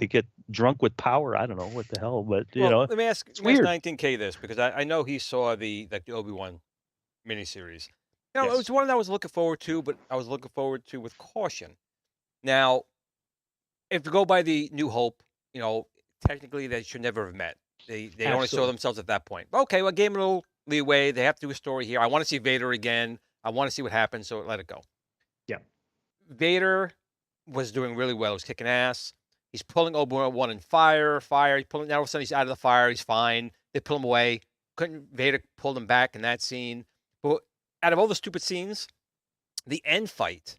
get drunk with power. I don't know what the hell, but let me ask 19K this, because I know he saw the Obi-Wan miniseries. It was one that I was looking forward to, but I was looking forward to with caution. Now, if you go by the New Hope, technically they should never have met. They only saw themselves at that point. Okay, well, I gave them a little leeway. They have to do a story here. I want to see Vader again. I want to see what happens, so let it go. Yeah. Vader was doing really well. He was kicking ass. He's pulling Obi-Wan in fire. He's pulling. Now all of a sudden he's out of the fire. He's fine. They pull him away. Vader pulled him back in that scene. But out of all the stupid scenes, the end fight,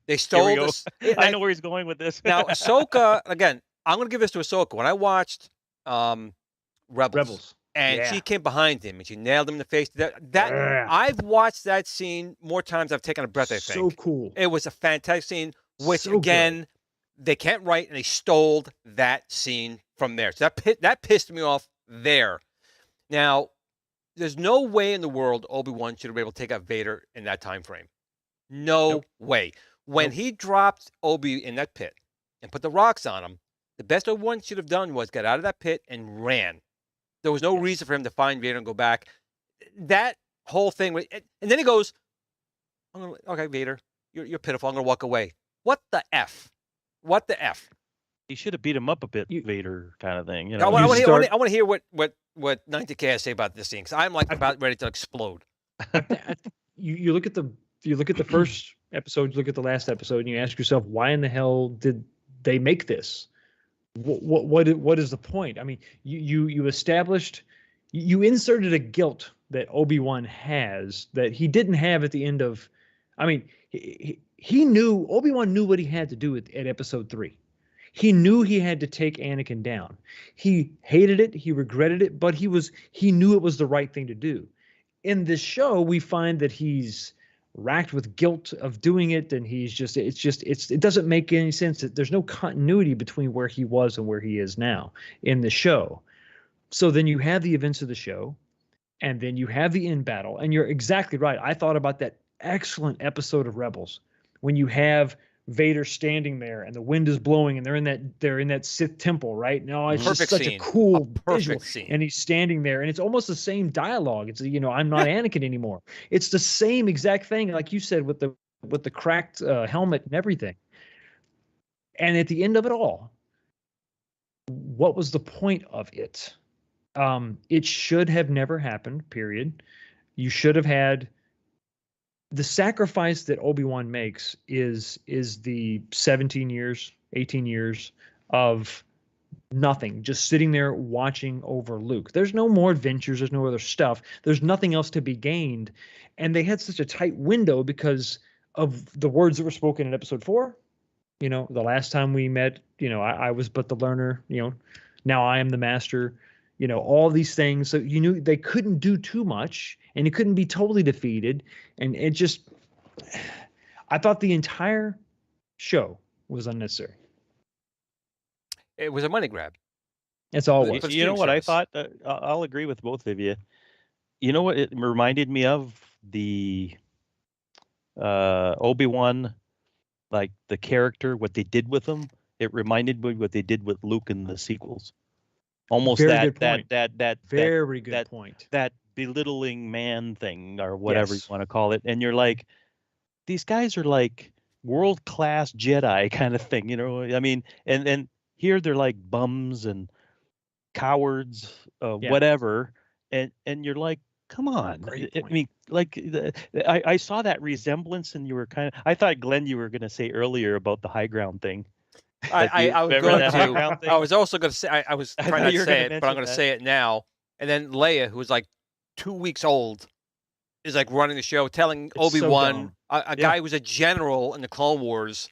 they stole this. I know where he's going with this. Now Ahsoka, again, I'm going to give this to Ahsoka. When I watched Rebels, and she came behind him and she nailed him in the face. I've watched that scene more times than I've taken a breath. I think. So cool. It was a fantastic scene. Which again. They can't write, and they stole that scene from there. So that pissed me off there. Now, there's no way in the world Obi-Wan should have been able to take out Vader in that time frame. No way. When he dropped Obi in that pit and put the rocks on him, the best Obi-Wan should have done was get out of that pit and ran. There was no reason for him to find Vader and go back. That whole thing, and then he goes, "Okay, Vader, you're pitiful. I'm going to walk away." What the F? What the F? He should have beat him up a bit, Vader kind of thing. I want to hear what 90K has to say about this scene, because I'm about ready to explode. You look at the first episode, you look at the last episode, and you ask yourself, why in the hell did they make this? What is the point? I mean, you established, you inserted a guilt that Obi-Wan has that he didn't have at the end of. I mean, Obi-Wan knew what he had to do at episode 3. He knew he had to take Anakin down. He hated it. He regretted it, but he knew it was the right thing to do. In this show, we find that he's racked with guilt of doing it, and it doesn't make any sense. There's no continuity between where he was and where he is now in the show. So then you have the events of the show, and then you have the end battle, and you're exactly right. I thought about that excellent episode of Rebels when you have Vader standing there and the wind is blowing and they're in that Sith temple, right? No, it's just such a cool visual scene. And he's standing there and it's almost the same dialogue. It's I'm not Anakin anymore. It's the same exact thing, like you said, with the cracked helmet and everything. And at the end of it all, what was the point of it? It should have never happened, period. You should have had the sacrifice that Obi-Wan makes is the 17 years, 18 years of nothing, just sitting there watching over Luke. There's no more adventures. There's no other stuff. There's nothing else to be gained. And they had such a tight window because of the words that were spoken in episode 4. The last time we met, I was but the learner, now I am the master, all these things. So you knew they couldn't do too much and it couldn't be totally defeated. And it just, I thought the entire show was unnecessary. It was a money grab. That's all it was. You know what I thought? I'll agree with both of you. You know what it reminded me of? The Obi-Wan, like the character, what they did with him. It reminded me what they did with Luke in the sequels. Almost Very good point. That belittling man thing, or whatever you want to call it. And you're like, these guys are like world-class Jedi kind of thing, you know? I mean, and here they're like bums and cowards, whatever. And you're like, come on. I mean, like, I saw that resemblance, and you were I thought, Glenn, you were going to say earlier about the high ground thing. I was also going to say, I was trying not to say it, but I'm going to say it now. And then Leia, who was like 2 weeks old, is like running the show, telling Obi-Wan, a guy who was a general in the Clone Wars,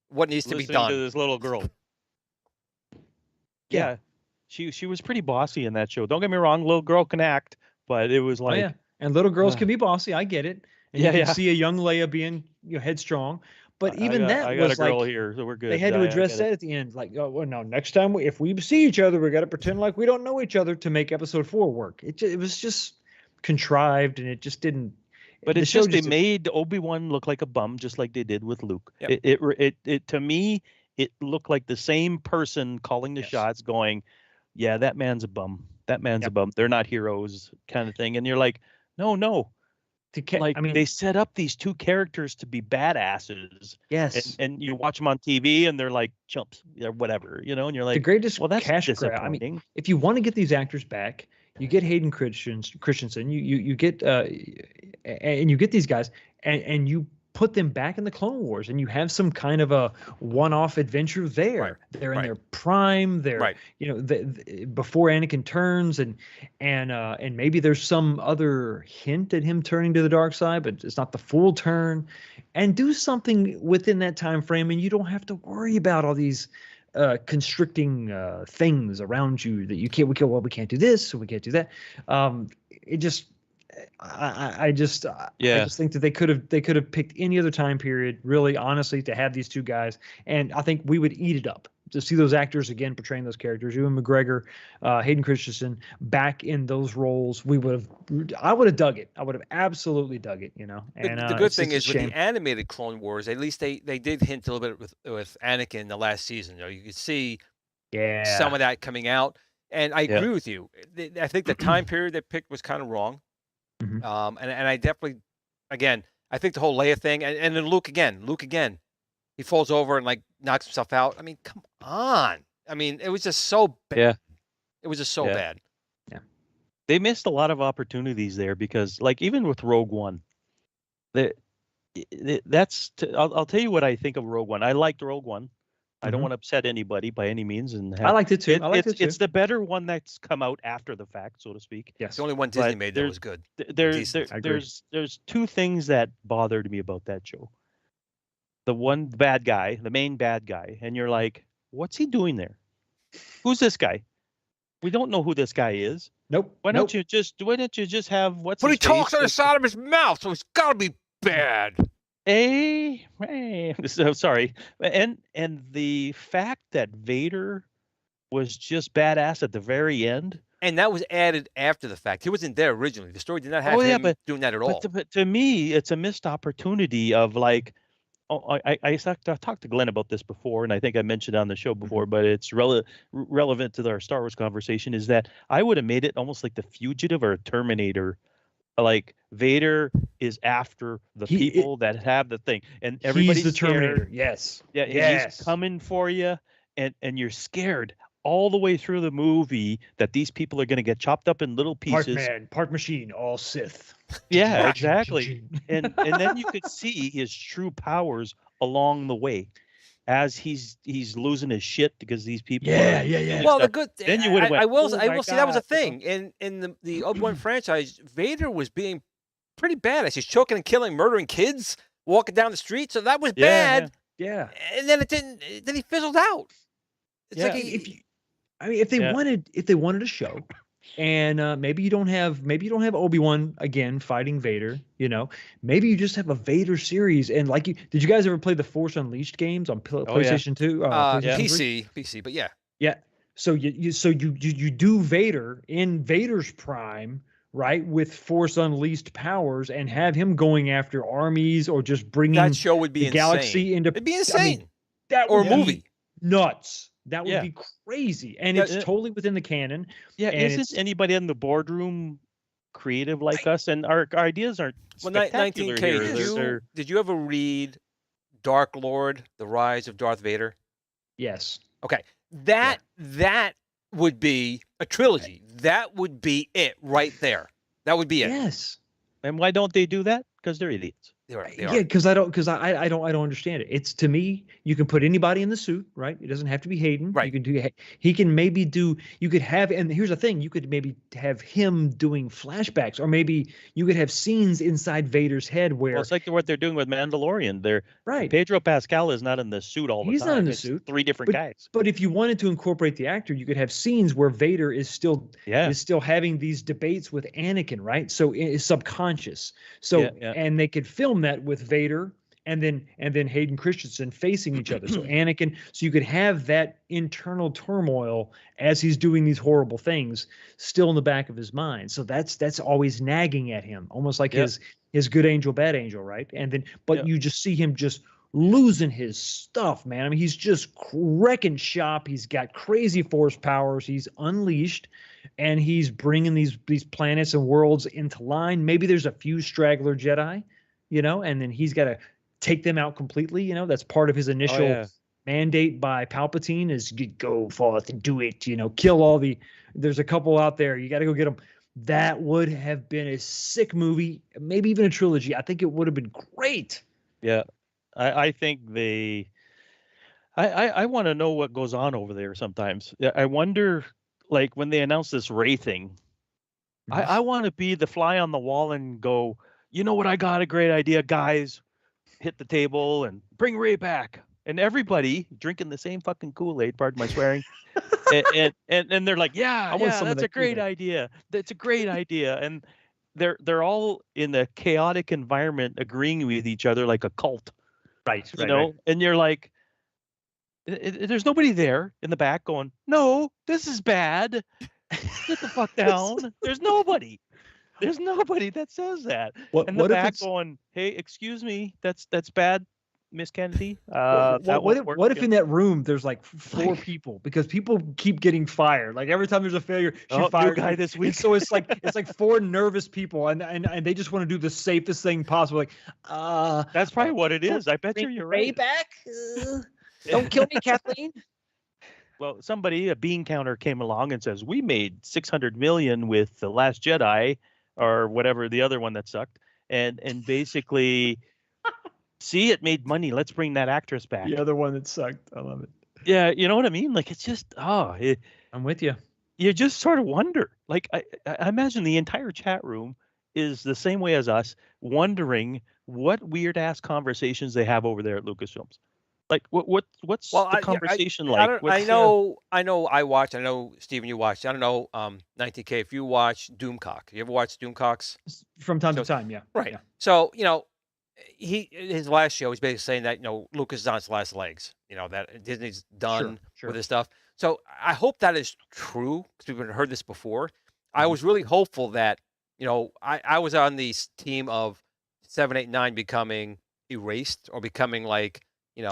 what needs to be done to this little girl. Yeah. She was pretty bossy in that show. Don't get me wrong, little girl can act, but it was like, and little girls can be bossy. I get it. And you can see a young Leia being headstrong. But even I got a girl here, so we're good. They had to address that at the end. Like, oh, well, no, next time if we see each other, we got to pretend like we don't know each other to make episode 4 work. It was just contrived, and it just didn't. But it's just they made Obi-Wan look like a bum, just like they did with Luke. Yep. It to me, it looked like the same person calling the shots, going, "Yeah, that man's a bum. That man's a bum. They're not heroes," kind of thing. And you're like, no. They set up these two characters to be badasses. Yes. And you watch them on TV, and they're like chumps or whatever, you know. And you're like, the greatest that's cash grab. If you want to get these actors back, you get Hayden Christensen. You get and you get these guys, and you put them back in the Clone Wars, and you have some kind of a one-off adventure there. Right. They're in their prime. They're before Anakin turns, and maybe there's some other hint at him turning to the dark side, but it's not the full turn. And do something within that time frame, and you don't have to worry about all these constricting things around you that you can't. We can't do this, so we can't do that. I just think that they could have picked any other time period, really, honestly, to have these two guys, and I think we would eat it up to see those actors again portraying those characters. Ewan McGregor, Hayden Christensen back in those roles. I would have dug it. I would have absolutely dug it. You know. And the good thing is with the animated Clone Wars, at least they did hint a little bit with Anakin in the last season. You know, you could see some of that coming out, and I agree with you. I think the time period they picked was kind of wrong. Mm-hmm. And I definitely, again, I think the whole Leia thing, and then Luke again, he falls over and like knocks himself out. I mean, come on. I mean, it was just so bad. Yeah. It was just so bad. Yeah. They missed a lot of opportunities there because, like, even with Rogue One, I'll tell you what I think of Rogue One. I liked Rogue One. I don't want to upset anybody by any means, and I liked it too. It's the better one that's come out after the fact, so to speak. Yes, the only one Disney made that was good. There's two things that bothered me about that show. The main bad guy, and you're like, what's he doing there? Who's this guy? We don't know who this guy is. Nope. Why don't you just have what's? But he talks on the side of his mouth, so it's got to be bad. So sorry, and the fact that Vader was just badass at the very end, and that was added after the fact. He wasn't there originally. The story did not have him doing that at all. But to me, it's a missed opportunity of like, I talked to Glenn about this before, and I think I mentioned it on the show before, but it's relevant to our Star Wars conversation. Is that I would have made it almost like the Fugitive or Terminator. Like Vader is after the people that have the thing, and everybody's the Terminator. Scared. Yes, He's coming for you, and you're scared all the way through the movie that these people are going to get chopped up in little pieces. Part man, part machine, all Sith. Yeah, exactly. and then you could see his true powers along the way. As he's losing his shit because these people. Yeah. Well, the good thing. Then you would have. I will say that was a thing in the Obi-Wan franchise. Vader was being pretty badass. He's choking and killing, murdering kids, walking down the street. So that was bad. Yeah. And then it didn't. Then he fizzled out. It's like if they wanted a show. And maybe you don't have Obi-Wan again fighting Vader, you know. Maybe you just have a Vader series, and did you guys ever play the Force Unleashed games on PlayStation 2? PC, but yeah. So you do Vader in Vader's prime, right, with Force Unleashed powers, and have him going after armies or just bringing that show would be the insane. galaxy into. It'd be insane. I mean, that or would a movie. Be nuts. That would be crazy, and it's totally within the canon. Yeah, isn't anybody in the boardroom creative like us? And our ideas aren't spectacular 19K, here. did you ever read Dark Lord: The Rise of Darth Vader? Yes. Okay. That would be a trilogy. That would be it right there. That would be it. Yes. And why don't they do that? Because they're idiots. Yeah, because I don't understand it. It's, to me, you can put anybody in the suit, right? It doesn't have to be Hayden. Right. You can do. He can maybe do. You could have, and here's the thing: you could maybe have him doing flashbacks, or maybe you could have scenes inside Vader's head where it's like what they're doing with Mandalorian. They're right. Pedro Pascal is not in the suit all the time. He's not in the suit. 3 different guys. But if you wanted to incorporate the actor, you could have scenes where Vader is still having these debates with Anakin, right? So it's subconscious. So and they could film that with Vader and then Hayden Christensen facing each other. So Anakin, so you could have that internal turmoil as he's doing these horrible things still in the back of his mind. So that's always nagging at him, almost like his good angel, bad angel, right? And then you just see him just losing his stuff, man. I mean, he's just wrecking shop. He's got crazy force powers. He's unleashed, and he's bringing these planets and worlds into line. Maybe there's a few straggler Jedi, and then he's got to take them out completely. That's part of his initial mandate by Palpatine is go forth and do it. Kill all the. There's a couple out there. You got to go get them. That would have been a sick movie, maybe even a trilogy. I think it would have been great. Yeah. I think I want to know what goes on over there sometimes. I wonder, like, when they announce this Rey thing, I want to be the fly on the wall and go, you know what, I got a great idea, guys. Hit the table and bring Rey back. And everybody drinking the same fucking Kool-Aid, pardon my swearing. and they're like, that's a great idea. That's a great idea. And they're all in the chaotic environment agreeing with each other like a cult. Right. And you're like, there's nobody there in the back going, no, this is bad. Get the fuck down. There's nobody that says that. In the back going, hey, excuse me, that's bad, Miss Kennedy. What if in that room there's like 4 people, because people keep getting fired? Like every time there's a failure, she fires guy this week. So it's like 4 nervous people, and they just want to do the safest thing possible. Like, that's probably what it is. I bet you're right. Way back. Don't kill me, Kathleen. Well, a bean counter came along and says, we made $600 million with The Last Jedi, or whatever the other one that sucked, and basically. See, it made money. Let's bring that actress back. The other one that sucked. I love it. Yeah, you know what I mean? Like, it's just, I'm with you. You just sort of wonder. Like, I imagine the entire chat room is the same way as us, wondering what weird-ass conversations they have over there at Lucasfilms. Like, what's the conversation like? I know, I watched. I know, Steven, you watched. I don't know, 19K, if you watch Doomcock. You ever watch Doomcocks? From time to time, yeah. Right. Yeah. So, his last show, he's basically saying that Lucas is on his last legs. That Disney's done with his stuff. So I hope that is true, because we've heard this before. I was really hopeful that I was on the team of 7, 8, 9 becoming erased, or becoming like an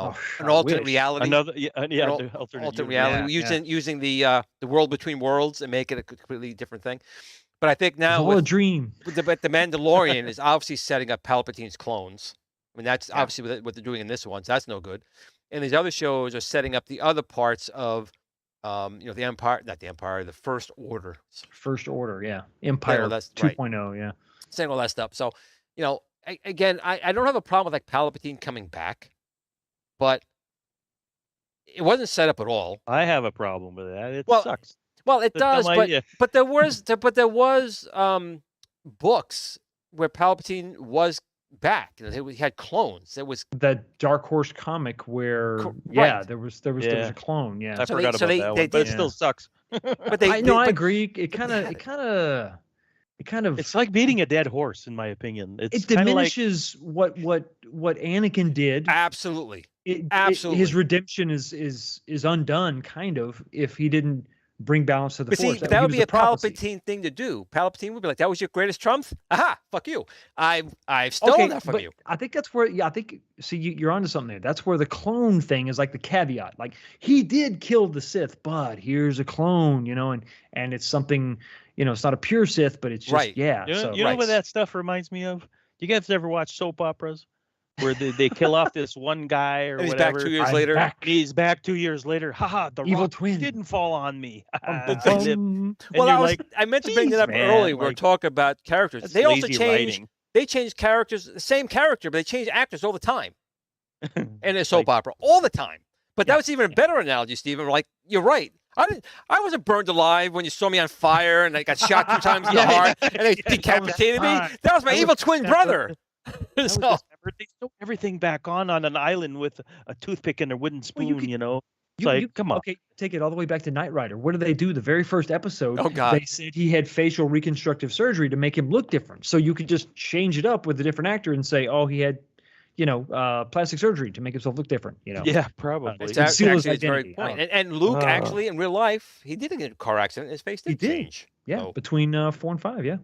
alternate reality. Another alternate reality, using the world between worlds and make it a completely different thing. But I think now, a dream. But the Mandalorian is obviously setting up Palpatine's clowns. I mean, that's obviously what they're doing in this one. So that's no good. And these other shows are setting up the other parts of, the Empire, not the Empire, the First Order. First Order, yeah. Empire 2.0, yeah. Saying all that stuff. So, again, I don't have a problem with like Palpatine coming back, but it wasn't set up at all. I have a problem with that. It sucks. Well, it does, but there was books where Palpatine was back. He had clones. There was that Dark Horse comic where there was a clone. Yeah, I forgot about that one, but it still sucks. But I agree. It kind of. It's like beating a dead horse, in my opinion. It diminishes what Anakin did. Absolutely. Absolutely. His redemption is undone, kind of, if he didn't bring balance to the Force. See, that would be a Palpatine thing to do. Palpatine would be like, "That was your greatest trump? Aha, fuck you! I've stolen that from you." I think that's where, I think, see, you're onto something there. That's where the clone thing is like the caveat. Like, he did kill the Sith, but here's a clone, and it's something, it's not a pure Sith, but it's just yeah. You know what that stuff reminds me of? You guys ever watch soap operas? Where they kill off this one guy or and he's whatever. Back 2 years later. He's back 2 years later. Haha, the evil rock twin didn't fall on me. Well, I meant to bring that up earlier. We're talking about characters. They also changed. They changed characters, the same character, but they change actors all the time. In a soap opera, all the time. But that was even a better analogy, Stephen. Like, you're right. I wasn't burned alive when you saw me on fire and I got shot 2 times in the heart and they decapitated me. That was my evil twin brother. They throw everything back on an island with a toothpick and a wooden spoon, come on. Okay, take it all the way back to Knight Rider. What did they do? The very first episode, oh, God. They said he had facial reconstructive surgery to make him look different. So you could just change it up with a different actor and say, oh, he had, plastic surgery to make himself look different, Yeah, probably. That's actually a very point. And Luke, actually, in real life, he did get in a car accident. His face did change. Yeah, between 4 and 5, yeah.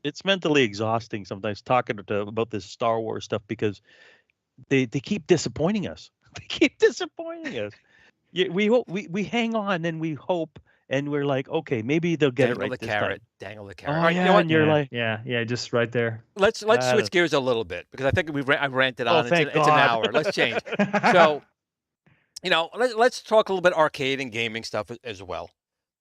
It's mentally exhausting sometimes talking about this Star Wars stuff because they keep disappointing us. They keep disappointing us. We hang on and we hope and we're like, okay, maybe they'll get it right this time. Dangle the carrot. Oh, yeah, you know what? You're like, yeah, just right there. Let's switch gears a little bit because I think I ranted on. It's an hour. Let's change. So, let's talk a little bit arcade and gaming stuff as well.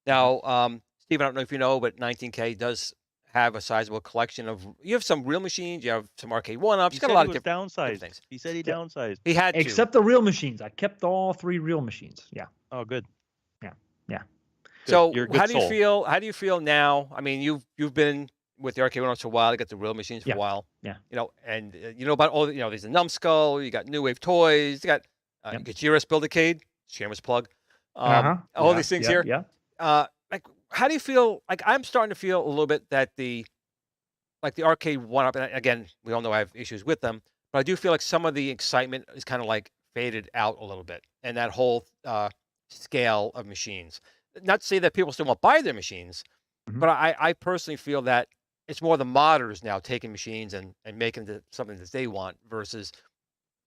Now, Steve, I don't know if you know, but 19K does have a sizable collection of. You have some real machines. You have some arcade one-ups. He got a lot of different things. He said he downsized. He had to. Except the real machines. I kept all 3 real machines. Yeah. Oh, good. Yeah. Good. So how do you feel? How do you feel now? I mean, you've been with the arcade one-ups for a while. You got the real machines for a while. Yeah. And you know about all. There's a numbskull. You got New Wave toys. You got you get GRS Build-A-Cade. Shameless plug. All these things here. Yeah. How do you feel? Like, I'm starting to feel a little bit that the arcade one-up, and again, we all know I have issues with them, but I do feel like some of the excitement is kind of like faded out a little bit, and that whole scale of machines. Not to say that people still won't buy their machines, but I personally feel that it's more the modders now taking machines and making it something that they want versus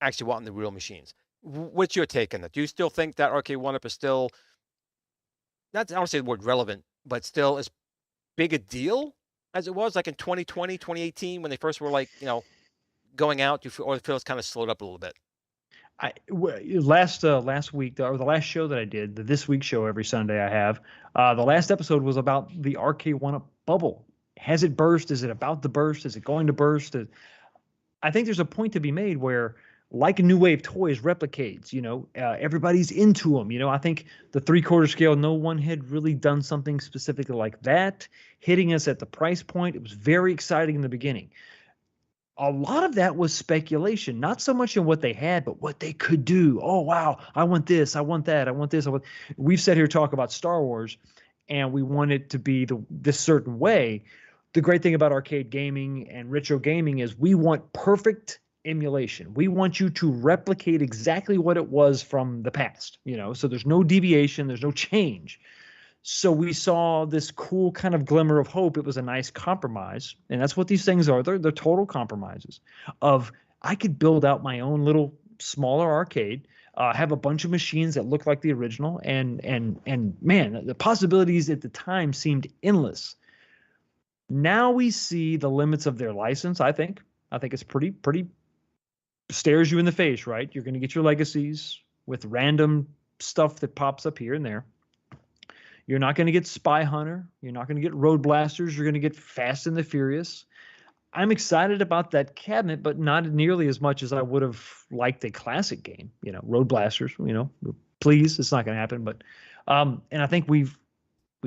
actually wanting the real machines. What's your take on that? Do you still think that arcade one-up is still, I don't say the word relevant, but still as big a deal as it was like in 2020, 2018 when they first were going out? Or it feels kind of slowed up a little bit? Last week, or the last show that I did, the This Week show every Sunday I have, the last episode was about the arcade one-up bubble. Has it burst? Is it about to burst? Is it going to burst? I think there's a point to be made where, like New Wave toys, Replicades, everybody's into them. I think the 3/4 scale, no one had really done something specifically like that, hitting us at the price point. It was very exciting in the beginning. A lot of that was speculation, not so much in what they had, but what they could do. Oh, wow, I want this, I want that, I want this. We've sat here talk about Star Wars, and we want it to be this certain way. The great thing about arcade gaming and retro gaming is we want perfect emulation. We want you to replicate exactly what it was from the past, so there's no deviation, there's no change. So we saw this cool kind of glimmer of hope. It was a nice compromise, and that's what these things are. They're total compromises of, I could build out my own little smaller arcade, have a bunch of machines that look like the original, and man, the possibilities at the time seemed endless. Now we see the limits of their license. I think it's pretty stares you in the face, right? You're going to get your legacies with random stuff that pops up here and there. You're not going to get Spy Hunter. You're not going to get Road Blasters. You're going to get Fast and the Furious. I'm excited about that cabinet, but not nearly as much as I would have liked a classic game. Road Blasters, please, it's not going to happen. But and I think we've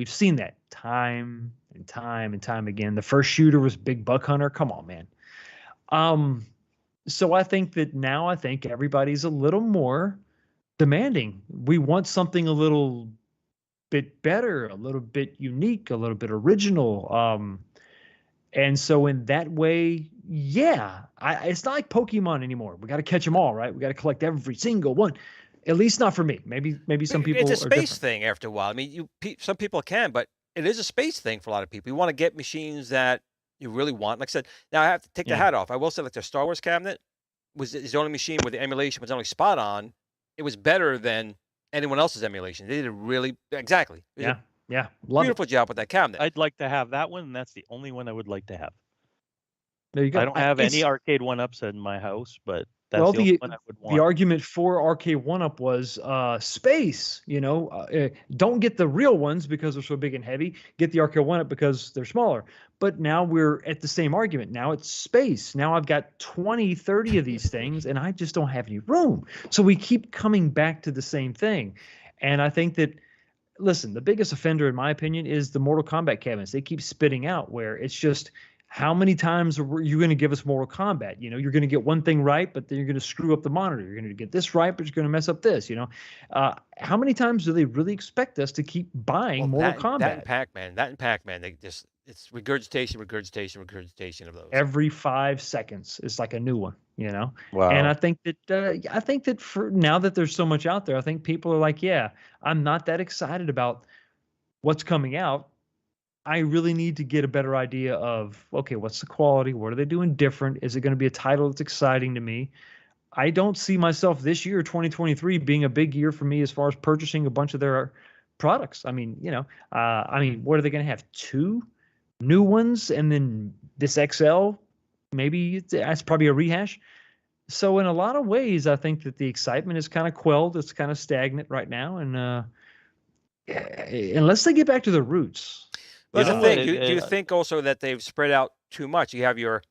seen that time and time and time again. The first shooter was Big Buck Hunter. Come on, man. So I think that now everybody's a little more demanding. We want something a little bit better, a little bit unique, a little bit original. And so in that way, yeah, it's not like Pokemon anymore. We got to catch them all, right? We got to collect every single one. At least not for me. Maybe some people. It's a space different. thing after a while. I mean, some people can, but it is a space thing for a lot of people. You want to get machines that you really want. Like I said, now I have to take the hat off. I will say, like, their Star Wars cabinet was the only machine where the emulation was only spot on. It was better than anyone else's emulation. They did a really exactly. Yeah. Beautiful job with that cabinet. I'd like to have that one, and that's the only one I would like to have. There you go. I don't have any arcade one-ups in my house, but that's the only one I would want. The argument for arcade one-up was space. Don't get the real ones because they're so big and heavy. Get the arcade one-up because they're smaller. But now we're at the same argument. Now it's space. Now I've got 20, 30 of these things, and I just don't have any room. So we keep coming back to the same thing. And I think that, listen, the biggest offender, in my opinion, is the Mortal Kombat cabinets. They keep spitting out where it's just, how many times are you going to give us Mortal Kombat? You're going to get one thing right, but then you're going to screw up the monitor. You're going to get this right, but you're going to mess up this. How many times do they really expect us to keep buying Mortal Kombat? That and Pac-Man, it's regurgitation of those. Every 5 seconds, it's like a new one. Wow. And I think that for now that there's so much out there, I think people are like, yeah, I'm not that excited about what's coming out. I really need to get a better idea of, okay, what's the quality? What are they doing different? Is it going to be a title that's exciting to me? I don't see myself this year, 2023, being a big year for me as far as purchasing a bunch of their products. I mean, what are they going to have? 2 new ones and then this XL? Maybe that's probably a rehash. So in a lot of ways, I think that the excitement is kind of quelled. It's kind of stagnant right now. And unless they get back to the roots. That's the thing. Do you think also that they've spread out too much? You have your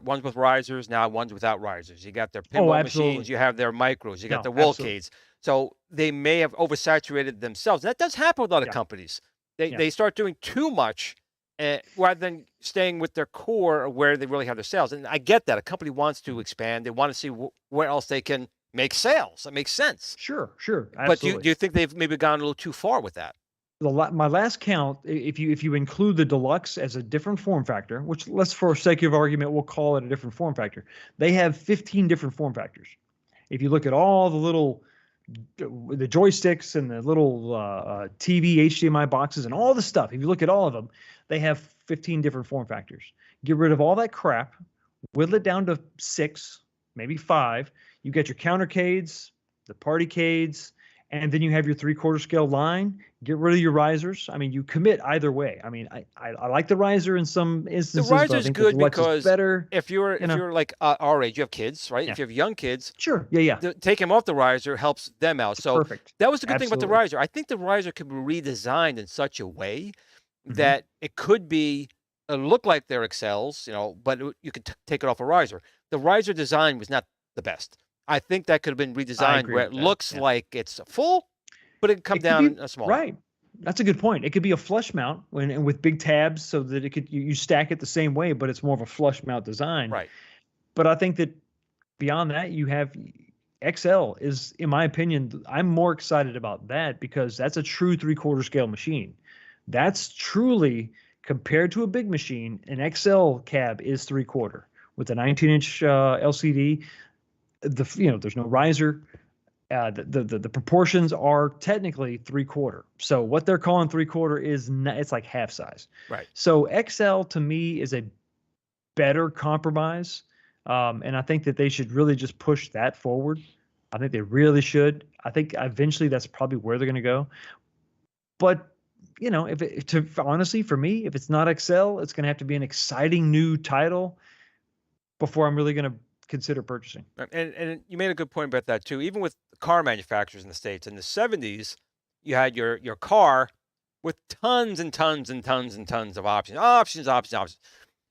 ones with risers, now ones without risers. You got their pinball machines, you have their micros, you got the Will-Cades. So they may have oversaturated themselves. That does happen with a lot of companies. They start doing too much rather than staying with their core where they really have their sales. And I get that. A company wants to expand. They want to see where else they can make sales. That makes sense. Sure. Absolutely. But do you think they've maybe gone a little too far with that? My last count, if you include the deluxe as a different form factor, which let's for sake of argument, we'll call it a different form factor. They have 15 different form factors. If you look at all the joysticks and the little TV HDMI boxes and all the stuff, if you look at all of them, they have 15 different form factors. Get rid of all that crap, whittle it down to 6, maybe 5. You get your countercades, the partycades, and then you have your 3/4 scale line. Get rid of your risers. I mean, you commit either way. I mean, I like the riser in some instances. The riser is good because better. If you're like our age, you have kids, right? Yeah. If you have young kids, sure, yeah. Taking them off the riser helps them out. So perfect. That was the good thing about the riser. I think the riser could be redesigned in such a way that it could be look like they're XLs, but you could take it off a riser. The riser design was not the best. I think that could have been redesigned where it looks like it's full, but it could come down a small. Right. That's a good point. It could be a flush mount and with big tabs so that it could you stack it the same way, but it's more of a flush mount design. Right. But I think that beyond that, you have XL is, in my opinion, I'm more excited about that because that's a true 3/4 scale machine. That's truly, compared to a big machine, an XL cab is 3/4 with a 19-inch LCD. There's no riser. The proportions are technically 3/4. So what they're calling 3/4 is it's like half size. Right. So XL to me is a better compromise, and I think that they should really just push that forward. I think they really should. I think eventually that's probably where they're going to go. But honestly, for me, if it's not XL, it's going to have to be an exciting new title before I'm really going to consider purchasing. And you made a good point about that too. Even with car manufacturers in the States, in the 70s, you had your car with tons and tons and tons and tons of options. And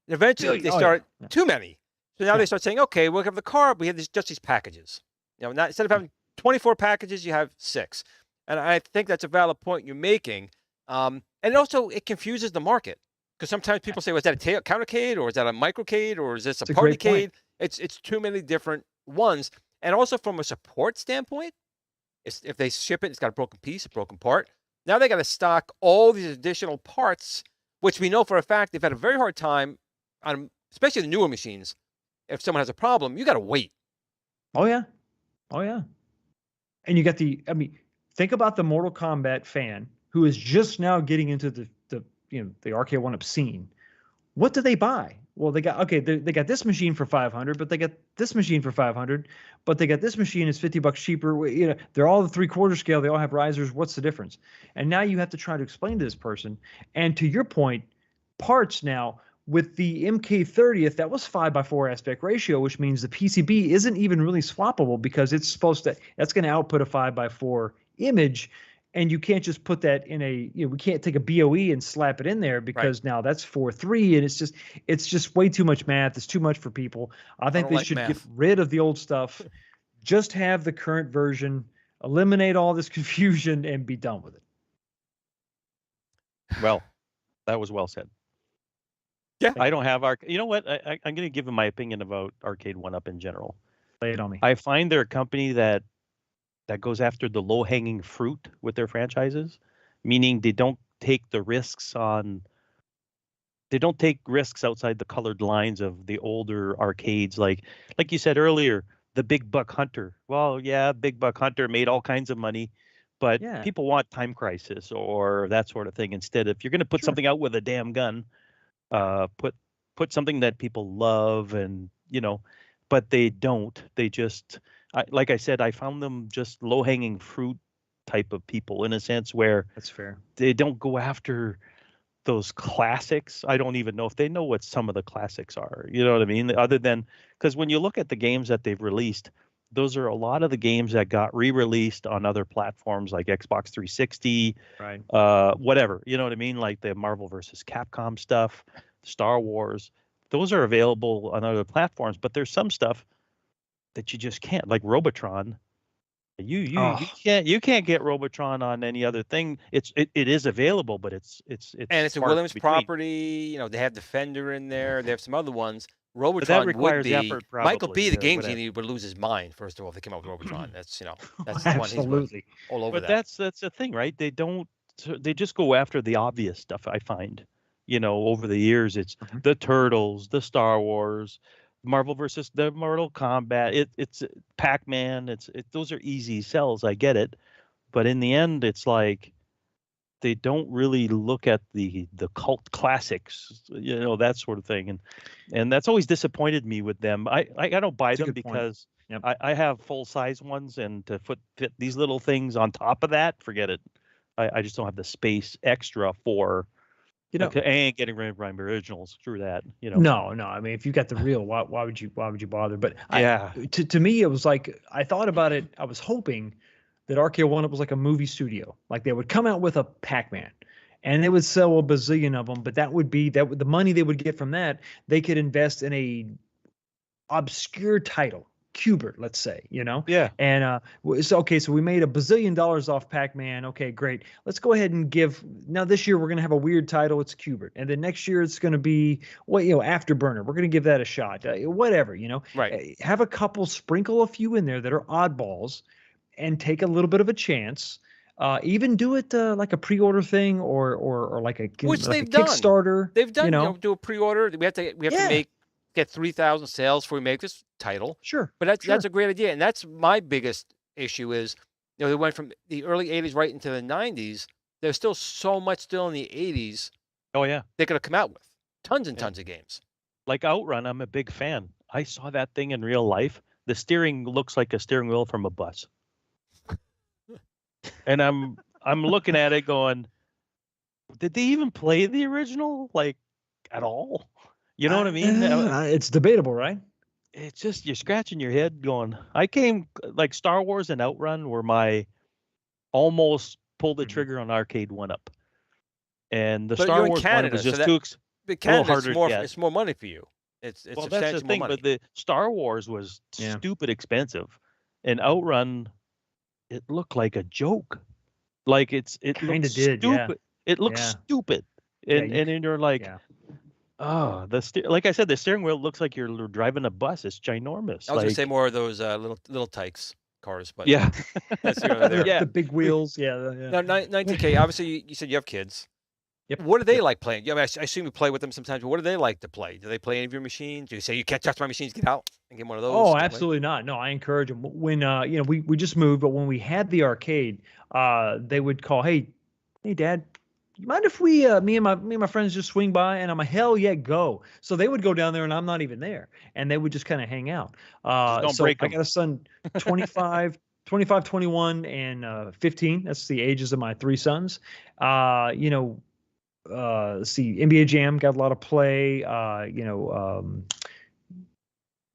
eventually they start too many. So now they start saying, okay, we'll have the car, but we have just these packages. Now instead of having 24 packages, you have 6. And I think that's a valid point you're making. And also it confuses the market because sometimes people say, was that a countercade or is that a microcade or is this a partycade? It's too many different ones. And also from a support standpoint, if they ship it, it's got a broken piece, a broken part. Now they got to stock all these additional parts, which we know for a fact they've had a very hard time especially the newer machines, if someone has a problem, you got to wait. Oh yeah. And you got think about the Mortal Kombat fan who is just now getting into the arcade one-up scene. What do they buy? Well, they got this machine for $500, but they got this machine for $500, but they got this machine is $50 cheaper. They're all the 3/4 scale. They all have risers. What's the difference? And now you have to try to explain to this person. And to your point, parts now with the MK30th, that was 5:4 aspect ratio, which means the PCB isn't even really swappable because that's going to output a 5:4 image. And you can't just put that in we can't take a BOE and slap it in there because now that's 4:3, and it's just way too much math. It's too much for people. I think they should get rid of the old stuff, just have the current version, eliminate all this confusion, and be done with it. Well, that was well said. Yeah, I don't have you know what? I'm going to give them my opinion about Arcade 1-Up in general. Lay it on me. I find they're a company that goes after the low-hanging fruit with their franchises, meaning they don't take the risks they don't take risks outside the colored lines of the older arcades. Like you said earlier, the Big Buck Hunter. Well, yeah, Big Buck Hunter made all kinds of money, but people want Time Crisis or that sort of thing instead. If you're going to put something out with a damn gun, put something that people love and, but they don't. They just... like I said, I found them just low-hanging fruit type of people in a sense where that's fair. They don't go after those classics. I don't even know if they know what some of the classics are. You know what I mean? Other than because when you look at the games that they've released, those are a lot of the games that got re-released on other platforms like Xbox 360, right? Whatever. You know what I mean? Like the Marvel versus Capcom stuff, Star Wars. Those are available on other platforms, but there's some stuff that you just can't, like Robotron. You can't get Robotron on any other thing. It is available, but it's a Williams property. They have Defender in there. They have some other ones. Robotron that requires would be effort, probably, Michael B. The game genie would lose his mind. First of all, if they came up with Robotron, that's that's the one he's all over. But that's the thing, right? They just go after the obvious stuff. I find, over the years, it's the Turtles, the Star Wars, Marvel versus the Mortal Kombat. It's Pac-Man. Those are easy sells. I get it, but in the end, it's like they don't really look at the cult classics, that sort of thing, and that's always disappointed me with them. I don't buy them because I have full size ones, and to fit these little things on top of that, forget it. I just don't have the space extra for. I ain't getting rid of my originals. Screw that. No. I mean, if you got the real, why would you bother? But to me, it was like I thought about it. I was hoping that Arcade 1-Up was like a movie studio. Like they would come out with a Pac-Man, and they would sell a bazillion of them. But that would be the money they would get from that. They could invest in a obscure title. Cubert, let's say, Yeah. And so we made $1 bazillion off Pac-Man. Okay, great. Let's go ahead and now this year we're going to have a weird title. It's Cubert. And then next year it's going to be Afterburner. We're going to give that a shot. Whatever, Right. Have a couple, sprinkle a few in there that are oddballs and take a little bit of a chance. Even do it like a pre-order thing or like a Kickstarter. They've done, do a pre-order. We have to get 3,000 sales before we make this title. Sure. But that's a great idea. And that's my biggest issue is, they went from the early 80s right into the 90s. There's still so much still in the 80s. Oh, yeah. They could have come out with tons and tons of games. Like Outrun, I'm a big fan. I saw that thing in real life. The steering looks like a steering wheel from a bus. And I'm looking at it going, did they even play the original like at all? You know what I mean? It's debatable, right? It's just you're scratching your head going, I came like Star Wars and Outrun were my almost pulled the trigger on Arcade 1-Up. And the Star Wars one was just too it's more money for you. It's well, that's the thing, but the Star Wars was stupid expensive. And Outrun, it looked like a joke. Like it kind of did, stupid. Yeah. It looks stupid. And you're like, oh, like I said, the steering wheel looks like you're driving a bus. It's ginormous. I was gonna say more of those little tykes cars, but yeah, that's the big wheels. Yeah. Now, 19K. Obviously, you said you have kids. Yep. What do they like playing? Yeah, I assume you play with them sometimes, but what do they like to play? Do they play any of your machines? Do you say, you can't touch my machines, get out and get one of those? Oh, absolutely not. No, I encourage them. When we just moved, but when we had the arcade, they would call, hey, Dad, you mind if we me and my friends just swing by? And I'm a hell yeah, go. So they would go down there and I'm not even there, and they would just kind of hang out. Don't so break I them. got a son, 25, 21, and 15. That's the ages of my three sons. Let's see, NBA Jam got a lot of play. I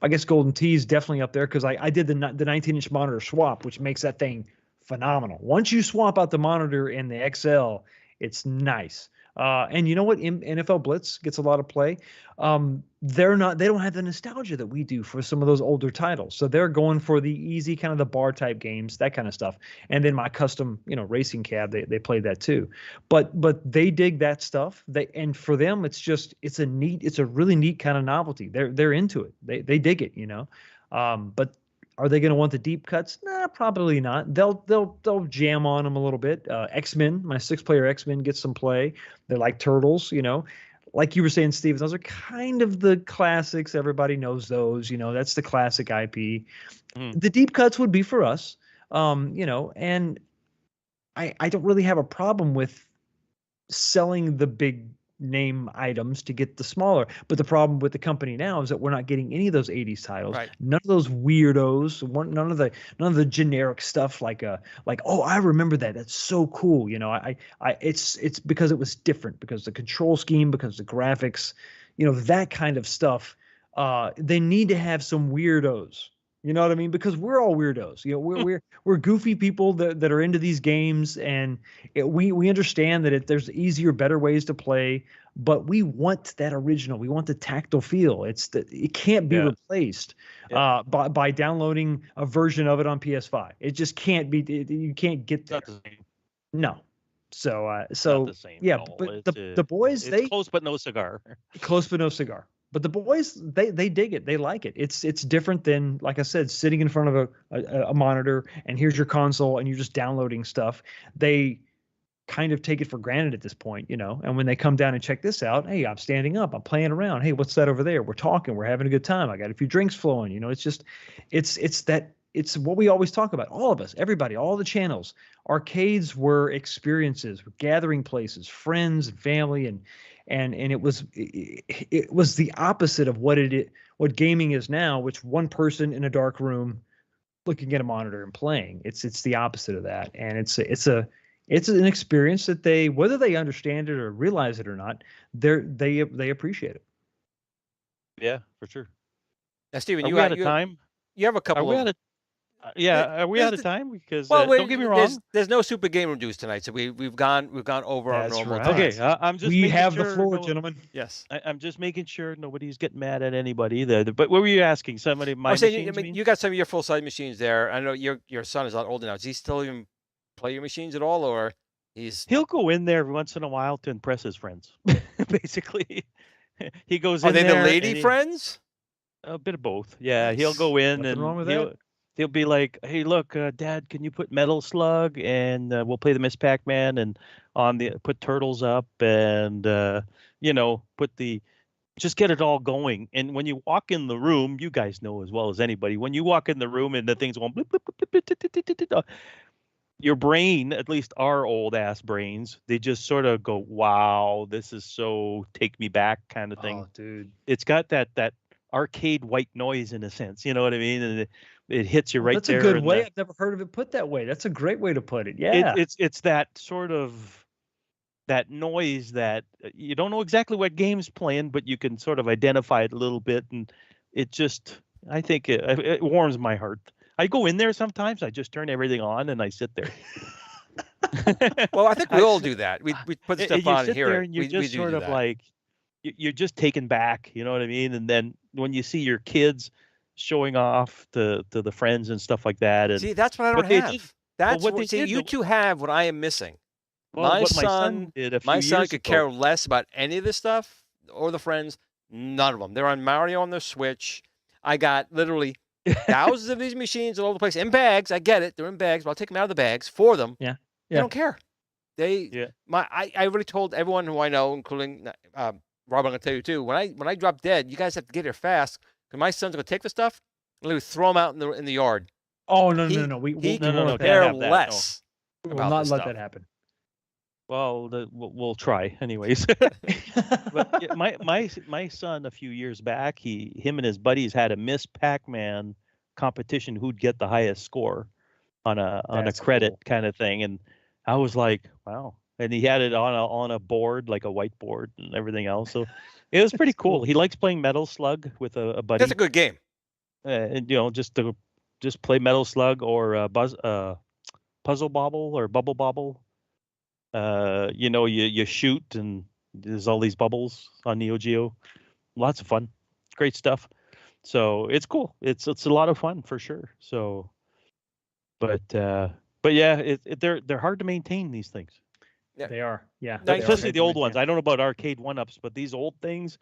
guess Golden Tee is definitely up there because I did the 19-inch monitor swap, which makes that thing phenomenal. Once you swap out the monitor and the XL, it's nice. And you know what? NFL Blitz gets a lot of play. They don't have the nostalgia that we do for some of those older titles. So they're going for the easy kind of the bar type games, that kind of stuff. And then my custom, racing cab, they play that too. But they dig that stuff. And for them, it's a really neat kind of novelty. They're into it. They dig it, But are they going to want the deep cuts? Nah, probably not. They'll jam on them a little bit. X-Men, my 6-player X-Men gets some play. They're like Turtles, Like you were saying, Steve, those are kind of the classics. Everybody knows those, that's the classic IP. The deep cuts would be for us, and I don't really have a problem with selling the big name items to get the smaller, but the problem with the company now is that we're not getting any of those 80s titles. Right. None of those weirdos, none of the generic stuff like oh, I remember that, that's so cool. It's because it was different, because the control scheme, because the graphics, that kind of stuff. They need to have some weirdos. You know what I mean? Because we're all weirdos. We're goofy people that are into these games, and we understand that there's easier, better ways to play, but we want that original. We want the tactile feel. It can't be replaced by downloading a version of it on PS5. It just can't be. You can't get there. Not the same. No. So Not the same yeah, at all. but the boys, it's close but no cigar. Close but no cigar. But the boys, they dig it. They like it. It's different than, like I said, sitting in front of a monitor and here's your console and you're just downloading stuff. They kind of take it for granted at this point, And when they come down and check this out, hey, I'm standing up, I'm playing around. Hey, what's that over there? We're talking, we're having a good time. I got a few drinks flowing. It's what we always talk about. All of us, everybody, all the channels. Arcades were experiences, were gathering places, friends and family, and it was the opposite of what gaming is now, which one person in a dark room looking at a monitor and playing. It's the opposite of that, and it's an experience that they, whether they understand it or realize it or not, they appreciate it. Yeah, for sure. Now, Steven, you out of time? You have a couple of. Are we out of time? Because don't get me wrong, there's no super game reviews tonight, so we've gone over our normal time. Okay, I'm just. We have the floor, gentlemen. Yes, I'm just making sure nobody's getting mad at anybody. But what were you asking? Somebody of my machines? You got some of your full size machines there. I know your son is a lot older now. Does he still even play your machines at all, or he'll go in there every once in a while to impress his friends? Basically, he goes in. Are they there the lady friends? A bit of both. Yeah, he'll go in. Nothing wrong with that. He'll be like, "Hey, look, Dad, can you put Metal Slug and we'll play the Miss Pac-Man and put Turtles up and just get it all going." And when you walk in the room, you guys know as well as anybody, when you walk in the room and the thing's going blip, blip, blip, blip, blip, blip, blip, your brain, at least our old ass brains, they just sort of go, "Wow, this is so take me back" kind of thing. Oh, dude, it's got that arcade white noise in a sense, you know what I mean? And it hits you right there. That's a good way. I've never heard of it put that way. That's a great way to put it. Yeah. It's that sort of that noise that you don't know exactly what game's playing, but you can sort of identify it a little bit. And it just, I think it warms my heart. I go in there sometimes, I just turn everything on and I sit there. Well, I think we all do that. We put stuff on here. And you're just sort of like, you're just taken back, you know what I mean? And then when you see your kids showing off to the friends and stuff like that, and see, that's what I don't have. That's what you two have. What I am missing. Well, my son could care less about any of this stuff or the friends. None of them. They're on Mario on their Switch. I got literally thousands of these machines all over the place in bags. I get it. They're in bags, but I'll take them out of the bags for them. Yeah. They don't care. I already told everyone who I know, including Rob. I'm gonna tell you too. When I drop dead, you guys have to get here fast because my son's gonna take the stuff and literally throw them out in the yard. Oh no. We won't care less. We will not let that happen. Well, we'll try anyways. But yeah, my son a few years back, him and his buddies had a Miss Pac-Man competition who'd get the highest score on a credit kind of thing, and I was like, wow. And he had it on a board, like a whiteboard and everything else. So it was pretty cool. He likes playing Metal Slug with a buddy. That's a good game. And just play Metal Slug or Puzzle Bobble or Bubble Bobble. You shoot and there's all these bubbles on Neo Geo. Lots of fun, great stuff. So it's cool. It's a lot of fun for sure. So, but yeah, they're hard to maintain, these things. Yeah. They are. Yeah, especially the old ones. I don't know about arcade 1-ups, but these old things,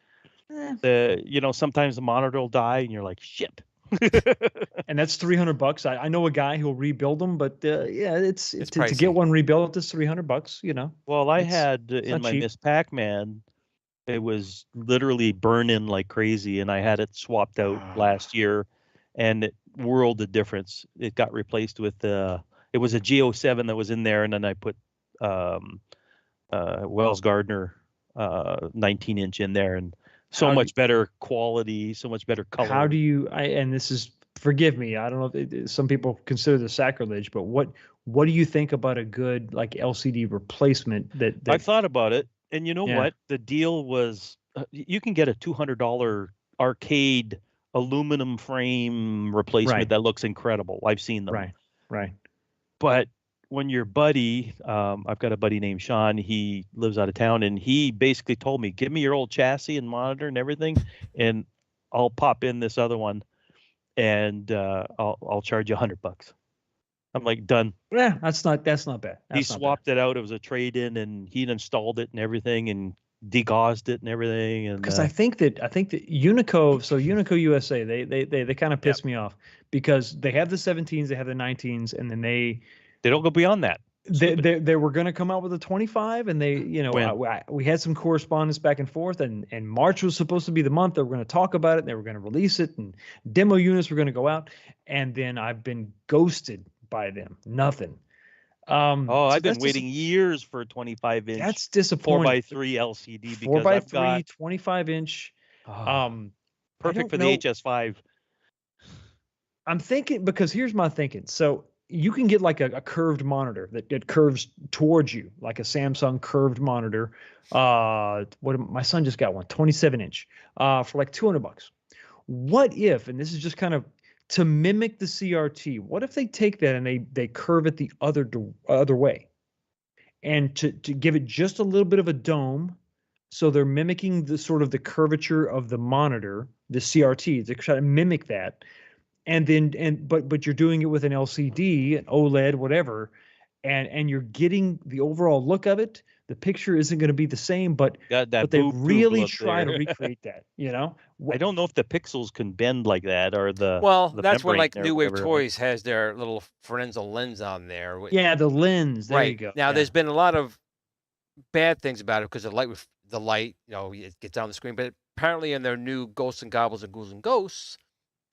sometimes the monitor will die and you're like, shit. And that's $300. I know a guy who'll rebuild them, but it's to get one rebuilt is $300. Well, I had in my Miss Pac-Man, it was literally burning like crazy, and I had it swapped out last year, and it world of difference. It got replaced with it was a G07 that was in there, and then I put Wells Gardner 19-inch in there, and much better quality, so much better color. How do you? And this is, forgive me, I don't know if some people consider this sacrilege, but what do you think about a good like LCD replacement? That I've thought about it, and you know what? The deal was you can get a $200 arcade aluminum frame replacement that looks incredible. I've seen them. Right. But when your buddy, I've got a buddy named Sean, he lives out of town, and he basically told me, give me your old chassis and monitor and everything, and I'll pop in this other one, and I'll charge you $100. I'm like, done. Yeah, that's not bad. He swapped it out. It was a trade-in, and he installed it and everything, and degaussed it and everything. And because I think that Unico, so Unico USA, they kind of piss me off because they have the 17s, they have the 19s, and then they don't go beyond that. They were going to come out with a 25, and we had some correspondence back and forth, and March was supposed to be the month that we're going to talk about it, and they were going to release it, and demo units were going to go out, and then I've been ghosted by them. Nothing. I've been waiting years for a 25-inch. That's disappointing. 4x3 LCD because 4x3 25-inch. Perfect for the HS5. I'm thinking, because here's my thinking. So you can get like a curved monitor that curves towards you, like a Samsung curved monitor. My son just got one, 27-inch, for like $200. What if, and this is just kind of to mimic the CRT, what if they take that and they curve it the other way, and to give it just a little bit of a dome, so they're mimicking the sort of the curvature of the monitor, the CRT, to try to mimic that. And then, but you're doing it with an LCD, an OLED, whatever, and you're getting the overall look of it. The picture isn't going to be the same, but they really try to recreate that. I don't know if the pixels can bend like that, or the that's when like New Wave Toys has their little Forenzo lens on there. Yeah, the lens. There you go. Now there's been a lot of bad things about it because the light, it gets on the screen. But apparently, in their new Ghosts and Goblins and Ghouls and Ghosts,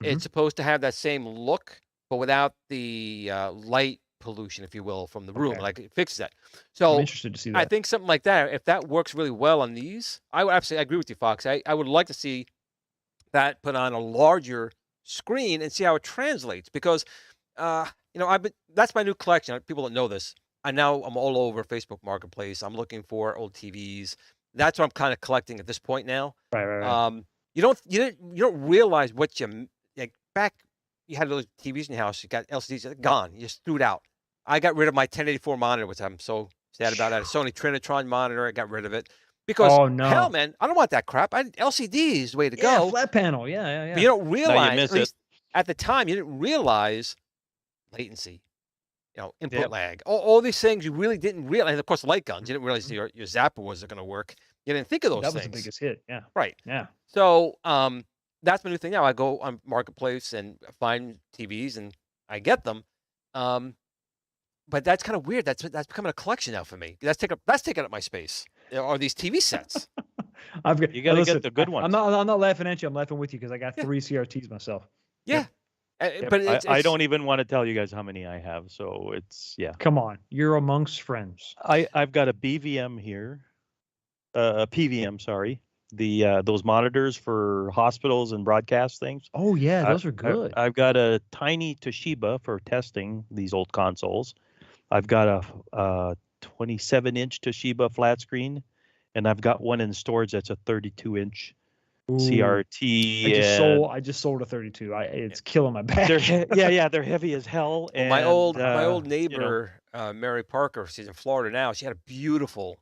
it's supposed to have that same look, but without the light pollution, if you will, from the room. Like it fixes that. So I'm interested to see that. I think something like that, if that works really well on these, I would absolutely agree with you, Fox. I would like to see that put on a larger screen and see how it translates, because that's my new collection. People don't know this. I'm all over Facebook Marketplace. I'm looking for old TVs. That's what I'm kind of collecting at this point now. Right. You don't realize what back. You had those TVs in your house. You got LCDs, gone. You just threw it out. I got rid of my 1084 monitor, which I'm so sad about. That Sony Trinitron monitor. I got rid of it because hell, man, I don't want that crap. LCD is the way to go. Flat panel. Yeah. But you don't realize, at least at the time, you didn't realize latency, input lag, all these things you really didn't realize. And of course, light guns. You didn't realize your zapper wasn't going to work. You didn't think of those things. That was the biggest hit. Yeah. Right. Yeah. So that's my new thing now. I go on Marketplace and find TVs and I get them. but that's kind of weird. That's becoming a collection now for me. That's taking up my space. Are these TV sets? You got to get the good ones. I'm not laughing at you. I'm laughing with you because I got 3 CRTs myself. Yeah. Yep. But I don't even want to tell you guys how many I have. So it's Come on, you're amongst friends. I've got a BVM here, a PVM. Sorry, those monitors for hospitals and broadcast things. Oh yeah, those are good. I've got a tiny Toshiba for testing these old consoles. I've got a 27-inch Toshiba flat screen, and I've got one in storage that's a 32-inch. CRT. I just sold a 32. It's killing my back. They're heavy as hell. Well, my old neighbor, Mary Parker, she's in Florida now. She had a beautiful,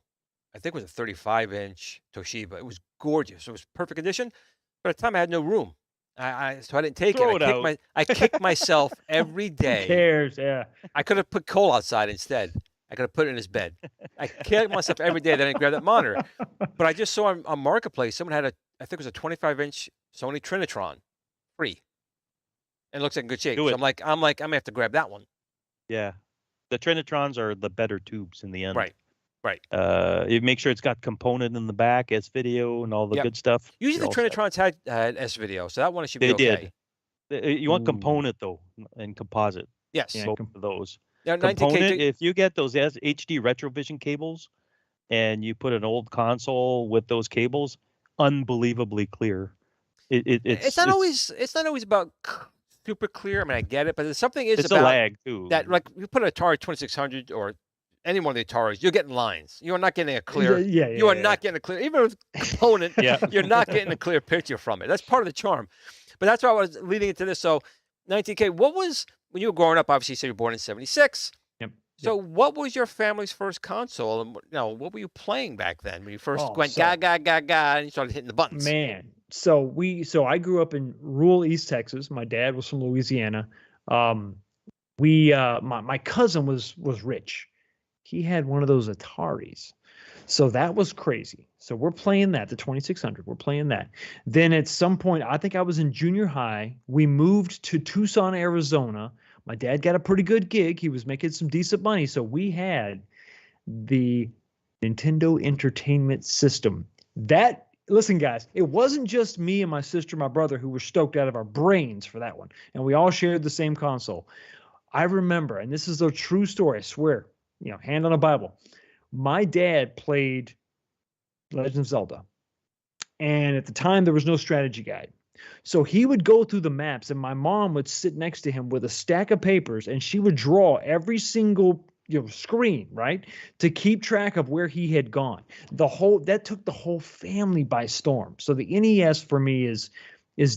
I think it was a 35-inch Toshiba. It was gorgeous. It was perfect condition. But at the time, I had no room. So I didn't take it. I kicked myself every day. Who cares? Yeah. I could have put Cole outside instead. I could have put it in his bed. I kicked myself every day that I didn't grab that monitor. But I just saw on Marketplace, someone had I think it was a 25-inch Sony Trinitron, free. And it looks like in good shape. So I'm like, I'm gonna have to grab that one. Yeah. The Trinitrons are the better tubes in the end. Right. You make sure it's got component in the back, S-video, and all the good stuff. Usually the Trinitrons had S-video, so that one should be okay. You want component, though, and composite. Yes. Both of those. Now, component, if you get those HD Retrovision cables, and you put an old console with those cables, unbelievably clear. It's not always about super clear. I mean, I get it, but there's something it's a lag too. That like you put an Atari 2600 or any one of the Ataris, you're getting lines. You are not getting a clear. You are not getting a clear. Even with component, you're not getting a clear picture from it. That's part of the charm. But that's why I was leading into this. So, 19K, what was when you were growing up? Obviously, you said you were born in '76. So what was your family's first console, and what were you playing back then when you first went ga and you started hitting the buttons? Man, so I grew up in rural East Texas. My dad was from Louisiana. My cousin was rich. He had one of those Ataris. So that was crazy. So we're playing that, the 2600. We're playing that. Then at some point, I think I was in junior high, we moved to Tucson, Arizona. My dad got a pretty good gig. He was making some decent money. So we had the Nintendo Entertainment System. Listen, guys, it wasn't just me and my sister and my brother who were stoked out of our brains for that one. And we all shared the same console. I remember, and this is a true story, I swear, hand on a Bible. My dad played Legend of Zelda. And at the time, there was no strategy guide. So he would go through the maps, and my mom would sit next to him with a stack of papers, and she would draw every single screen, right, to keep track of where he had gone. That took the whole family by storm. So the NES for me is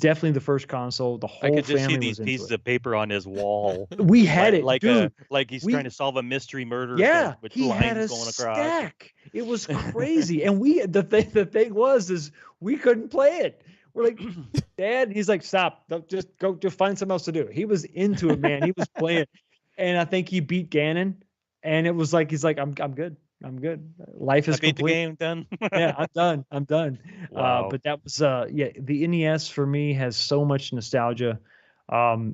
definitely the first console. The whole family was into it. I could just see these pieces of paper on his wall. We had it, dude. Like he's trying to solve a mystery murder. Yeah, with he lines had a going across. stack. It was crazy, and the thing was we couldn't play it. We're like, Dad, he's like, stop. Just find something else to do. He was into it, man. He was playing. And I think he beat Ganon. And it was like, he's like, I'm good. I'm good. Life is complete. Beat the game done. Yeah, I'm done. Wow. But that was, the NES for me has so much nostalgia.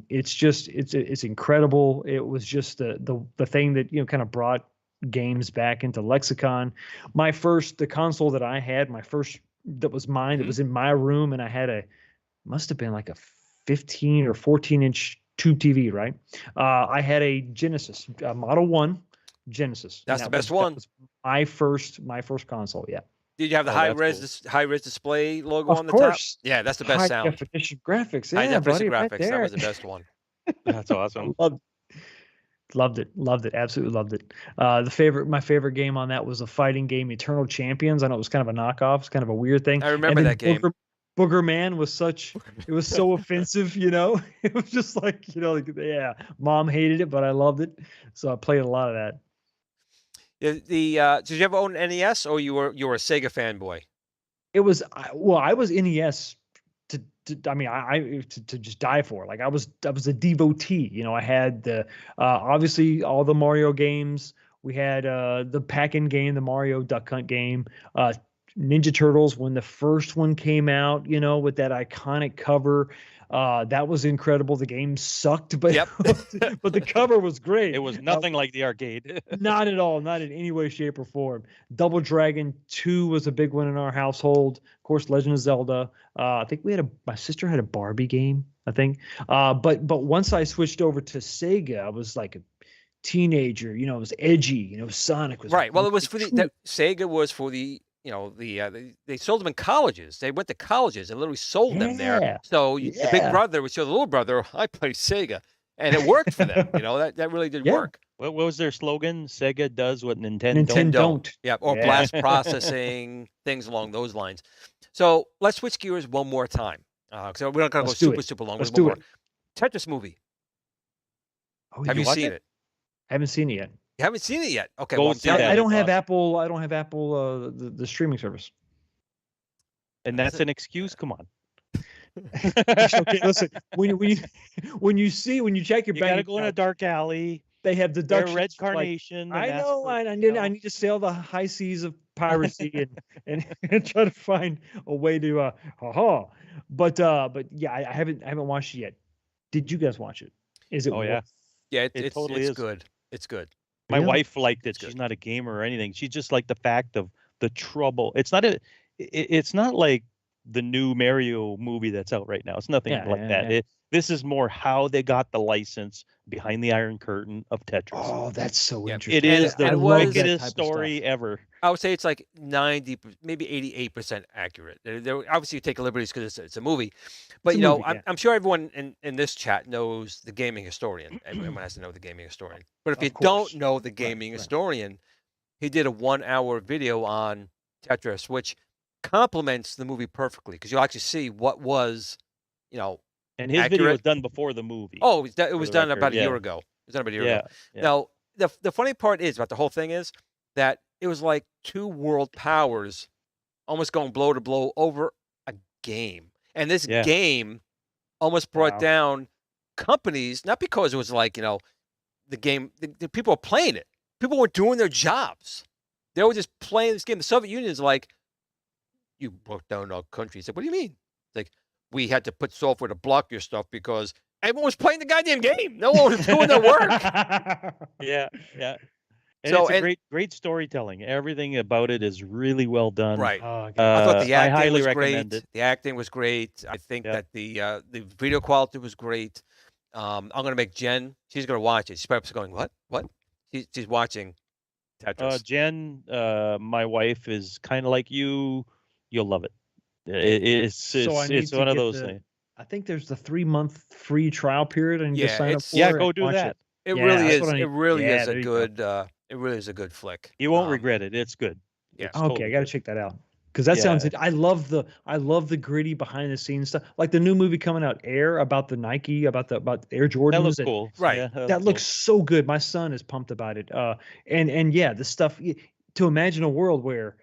It's incredible. It was just the thing that, kind of brought games back into lexicon. The console that I had, my first, that was mine, that was in my room, and I had must have been like a 15 or 14-inch tube TV, right? I had a Genesis, Model 1 Genesis. That's the best one. That was my first console, yeah. Did you have the high-res display logo on the top? Yeah, that's the best sound. High-definition graphics, yeah, high definition graphics, right there. That was the best one. That's awesome. Loved it, absolutely loved it. My favorite game on that was a fighting game, Eternal Champions. I know it was kind of a knockoff, it's kind of a weird thing. I remember that game. Booger Man was it was so offensive, It was just like, Mom hated it, but I loved it, so I played a lot of that. Did you ever own an NES, or you were a Sega fanboy? It was I was NES to just die for. Like I was a devotee. I had obviously all the Mario games. We had the Pac-In game, the Mario Duck Hunt game, Ninja Turtles when the first one came out. With that iconic cover. That was incredible. The game sucked, but but the cover was great. It was nothing like the arcade. Not at all. Not in any way, shape, or form. Double Dragon 2 was a big one in our household. Of course, Legend of Zelda. I think my sister had a Barbie game, I think. But once I switched over to Sega, I was like a teenager. It was edgy. Sonic was right. Well, it was for Sega was for the. They sold them in colleges. They went to colleges and literally sold them there. So the big brother would show the little brother, I play Sega, and it worked for them. That really did work. What was their slogan? Sega does what Nintendo don't. Yeah, or blast processing, things along those lines. So let's switch gears one more time. So we're not going to go super long. Let's do it. Tetris movie. Oh, have you seen it? I haven't seen it yet. You haven't seen it yet? Okay. I don't have Apple. I don't have Apple. The streaming service. And that's an excuse. Come on. Okay, listen. When you check your bank, you gotta go in a dark alley. They have deductions. Red carnation. I know. I need to sail the high seas of piracy and try to find a way to But yeah, I haven't watched it yet. Did you guys watch it? Is it? Oh yeah. Yeah, it totally is good. It's good. My wife liked it. She's not a gamer or anything. She just liked the fact of the trouble. It's not like the new Mario movie that's out right now. It's nothing like that. Yeah. This is more how they got the license behind the Iron Curtain of Tetris. Oh, that's so interesting. It is the wickedest story ever. I would say it's like 90, maybe 88% accurate. Obviously, you take liberties because it's a movie. But, I'm sure everyone in this chat knows the gaming historian. Everyone has to know the gaming historian. But if you don't know the gaming historian, he did a 1-hour video on Tetris, which complements the movie perfectly because you'll actually see what was, and his video was done before the movie. Oh, it was done about a year ago. It was done about a year ago. Yeah. Now, the funny part is about the whole thing is that it was like two world powers almost going blow to blow over a game. And this game almost brought down companies, not because it was like, the game, the people were playing it. People were doing their jobs. They were just playing this game. The Soviet Union is like, you broke down our country. It's like, what do you mean? It's like, we had to put software to block your stuff because everyone was playing the goddamn game. No one was doing their work. Yeah. And it's great storytelling. Everything about it is really well done. Right. I thought the acting was great. The acting was great. I think that the video quality was great. I'm going to make Jen. She's going to watch it. She's probably going, what? She's watching Tetris. Jen, my wife, is kind of like you. You'll love it. It's one of those things. I think there's the 3-month free trial period, and you just sign up for it. Yeah, go do that. It really is. It really is a good. It really is a good flick. You won't regret it. It's good. Yeah. Okay, totally I got to check that out because that sounds. I love the gritty behind the scenes stuff, like the new movie coming out, Air, about the Nike, about Air Jordans. That looks cool, right? Yeah, that looks so good. My son is pumped about it. And the stuff to imagine a world where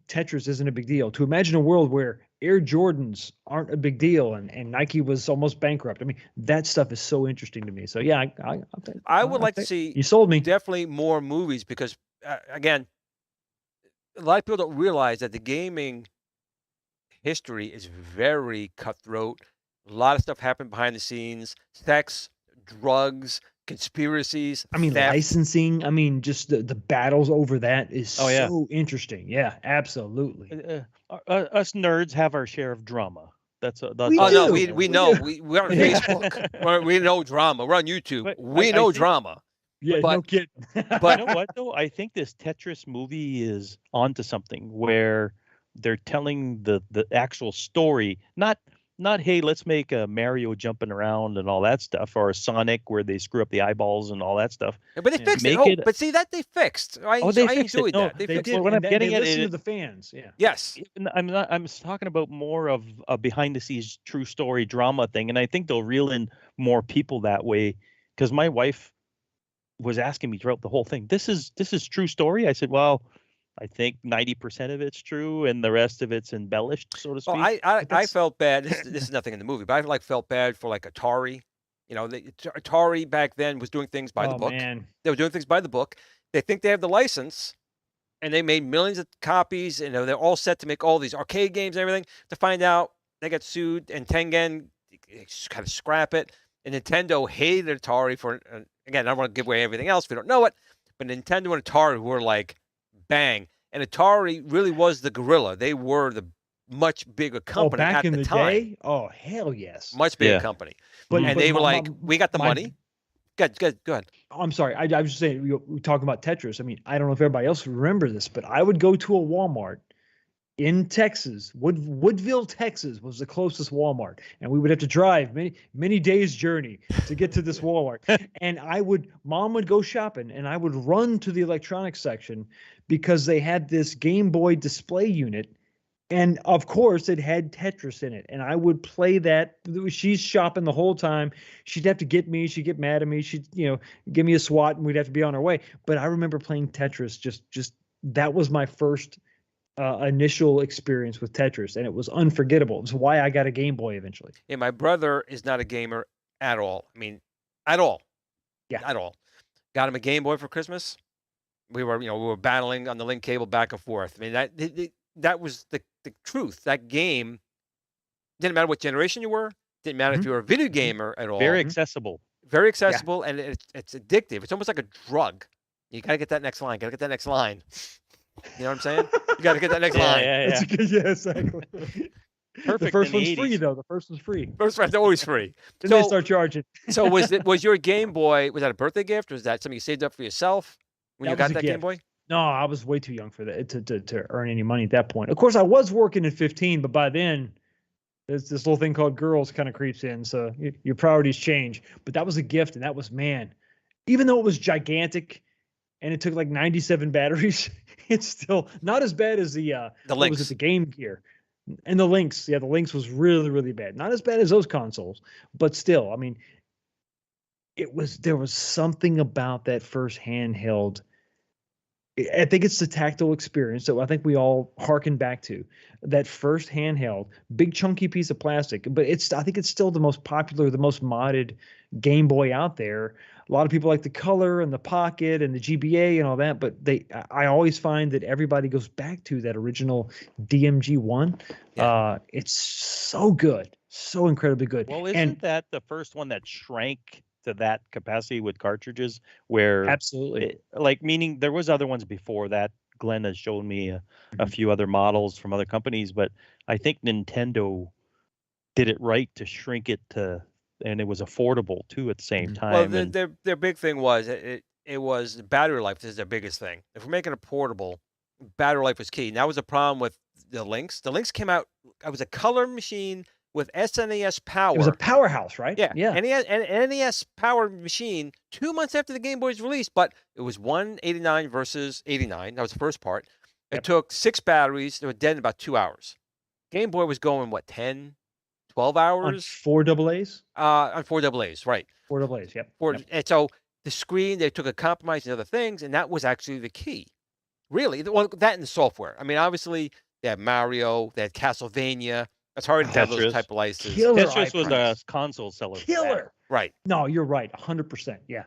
Tetris isn't a big deal. To imagine a world where Air Jordans aren't a big deal and Nike was almost bankrupt. I mean, that stuff is so interesting to me. So yeah, I would like to see. You sold me. Definitely more movies because again, a lot of people don't realize that the gaming history is very cutthroat. A lot of stuff happened behind the scenes: sex, drugs, conspiracies. I mean, theft. Licensing. I mean, just the battles over that is so interesting. Yeah, absolutely. Us nerds have our share of drama. We know. We're on Facebook. We know drama. We're on YouTube. But we know drama. Yeah, no kidding. But you know what though? I think this Tetris movie is onto something where they're telling the actual story, not hey, let's make a Mario jumping around and all that stuff, or a Sonic where they screw up the eyeballs and all that stuff. Yeah, but they fixed it. But see that they fixed. I enjoyed that. They fixed it. What I'm getting at is to the fans. Yeah. Yes. I'm talking about more of a behind the scenes true story drama thing, and I think they'll reel in more people that way. Because my wife was asking me throughout the whole thing, this is true story. I said, well, I think 90% of it's true, and the rest of it's embellished, so to speak. Oh, I felt bad. This is nothing in the movie, but I felt bad for like Atari. Atari back then was doing things by the book. Man. They were doing things by the book. They think they have the license, and they made millions of copies. They're all set to make all these arcade games and everything. To find out they got sued, and Tengen kind of scrap it. And Nintendo hated Atari for, again, I don't want to give away everything else if you don't know it, but Nintendo and Atari were like, bang. And Atari really was the gorilla. They were the much bigger company back at in the time. Day? Oh, hell yes. Much bigger company. But they were like, we got the money. Go ahead. I'm sorry. I was just saying, we were talking about Tetris. I mean, I don't know if everybody else remember this, but I would go to a Walmart in Texas. Woodville, Texas was the closest Walmart. And we would have to drive many days journey to get to this Walmart. And Mom would go shopping and I would run to the electronics section because they had this Game Boy display unit. And of course, it had Tetris in it, and I would play that. She's shopping the whole time. She'd have to get me. She'd get mad at me. She'd, give me a swat, and we'd have to be on our way. But I remember playing Tetris. Just that was my first initial experience with Tetris, and it was unforgettable. It was why I got a Game Boy eventually. Yeah, my brother is not a gamer at all. I mean, at all. Yeah, at all. Got him a Game Boy for Christmas. We were battling on the link cable back and forth. I mean, that was the truth. That game didn't matter what generation you were. Didn't matter if you were a video gamer at all. Very accessible. Very accessible, and it's addictive. It's almost like a drug. You got to get that next line. Got to get that next line. You know what I'm saying? You got to get that next line. Yeah, exactly. Perfect. The first one's free, though. The first one's free. First one's always free. Then they start charging. So was your Game Boy, was that a birthday gift? Or was that something you saved up for yourself when you got that Game Boy? No, I was way too young for that to earn any money at that point. Of course, I was working at 15, but by then, there's this little thing called girls kind of creeps in. So your priorities change. But that was a gift, and that was, man, even though it was gigantic and it took like 97 batteries, it's still not as bad as the Lynx. Was it, the Game Gear. And the Lynx. Yeah, the Lynx was really, really bad. Not as bad as those consoles, but still, I mean, there was something about that first handheld. I think it's the tactile experience that I think we all harken back to. That first handheld, big chunky piece of plastic, but I think it's still the most popular, the most modded Game Boy out there. A lot of people like the color and the pocket and the GBA and all that, but I always find that everybody goes back to that original DMG1. Yeah. It's so good, so incredibly good. Well, isn't that the first one that shrank to that capacity with cartridges, where absolutely meaning there was other ones before that. Glenn has shown me a few other models from other companies, but I think Nintendo did it right to shrink it and it was affordable too at the same time. Well, their big thing was it was battery life. This is their biggest thing. If we're making a portable, battery life was key. And that was a problem with the Lynx. The Lynx came out, it was a color machine with SNES power. It was a powerhouse, right? Yeah. An NES powered machine 2 months after the Game Boy's release, but it was 189 versus 89. That was the first part. It took 6 batteries. They were dead in about 2 hours. Game Boy was going, 10, 12 hours? On 4 AA's? On 4 AA's, right. 4 AA's, yep. And so the screen, they took a compromise and other things, and that was actually the key. Really, that and the software. I mean, obviously, they had Mario, they had Castlevania. It's hard to tell those type of licenses. Tetris was a console seller. Killer. Right. No, you're right. 100%. Yeah.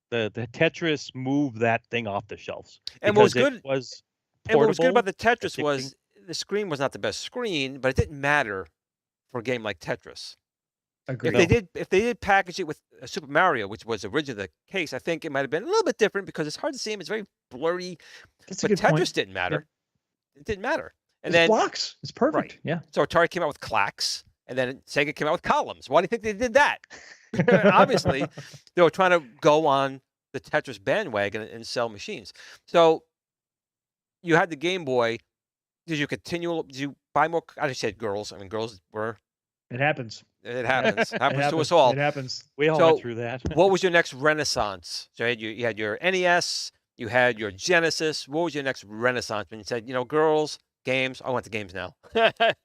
The Tetris moved that thing off the shelves. And what was good about the Tetris was the screen was not the best screen, but it didn't matter for a game like Tetris. Agreed. If they did package it with Super Mario, which was originally the case, I think it might have been a little bit different because it's hard to see him. It's very blurry. That's but a good Tetris point. Didn't matter. Yep. It didn't matter. And it's then blocks. It's perfect. Right. Yeah. So Atari came out with clacks, and then Sega came out with columns. Why do you think they did that? Obviously, they were trying to go on the Tetris bandwagon and sell machines. So you had the Game Boy. Did you buy more? I just said girls. I mean, girls were. It happens. It happens. Happens to us all. It happens. We all went through that. What was your next renaissance? So you had your NES. You had your Genesis. What was your next renaissance when you said, girls, games? I want the games now.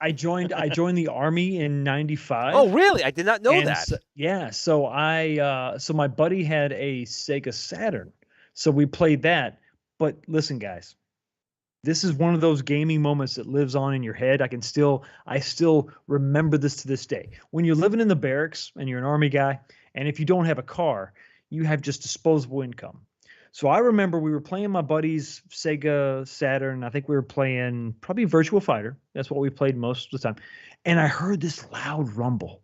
I joined the Army in '95. Oh, really? I did not know that. So my buddy had a Sega Saturn, so we played that. But listen, guys, this is one of those gaming moments that lives on in your head. I still remember this to this day. When you're living in the barracks and you're an Army guy, and if you don't have a car, you have just disposable income. So I remember we were playing my buddy's Sega Saturn. I think we were playing probably Virtua Fighter. That's what we played most of the time. And I heard this loud rumble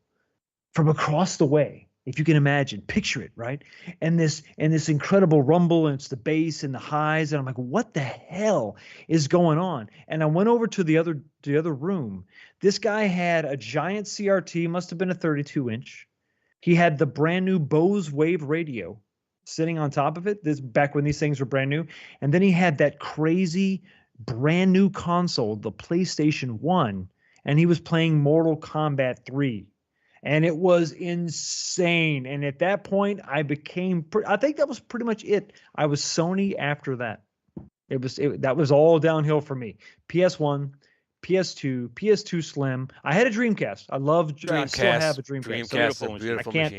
from across the way. If you can imagine, picture it, right? And this incredible rumble, and it's the bass and the highs, and I'm like, what the hell is going on? And I went over to the other room. This guy had a giant CRT, must have been a 32-inch. He had the brand new Bose Wave radio sitting on top of it. This back when these things were brand new. And then he had that crazy brand new console, the PlayStation 1, and he was playing Mortal Kombat 3. And it was insane. And at that point, I think that was pretty much it. I was Sony after that. That was all downhill for me. PS1, PS2, PS2 Slim. I had a Dreamcast. I still have a Dreamcast. Beautiful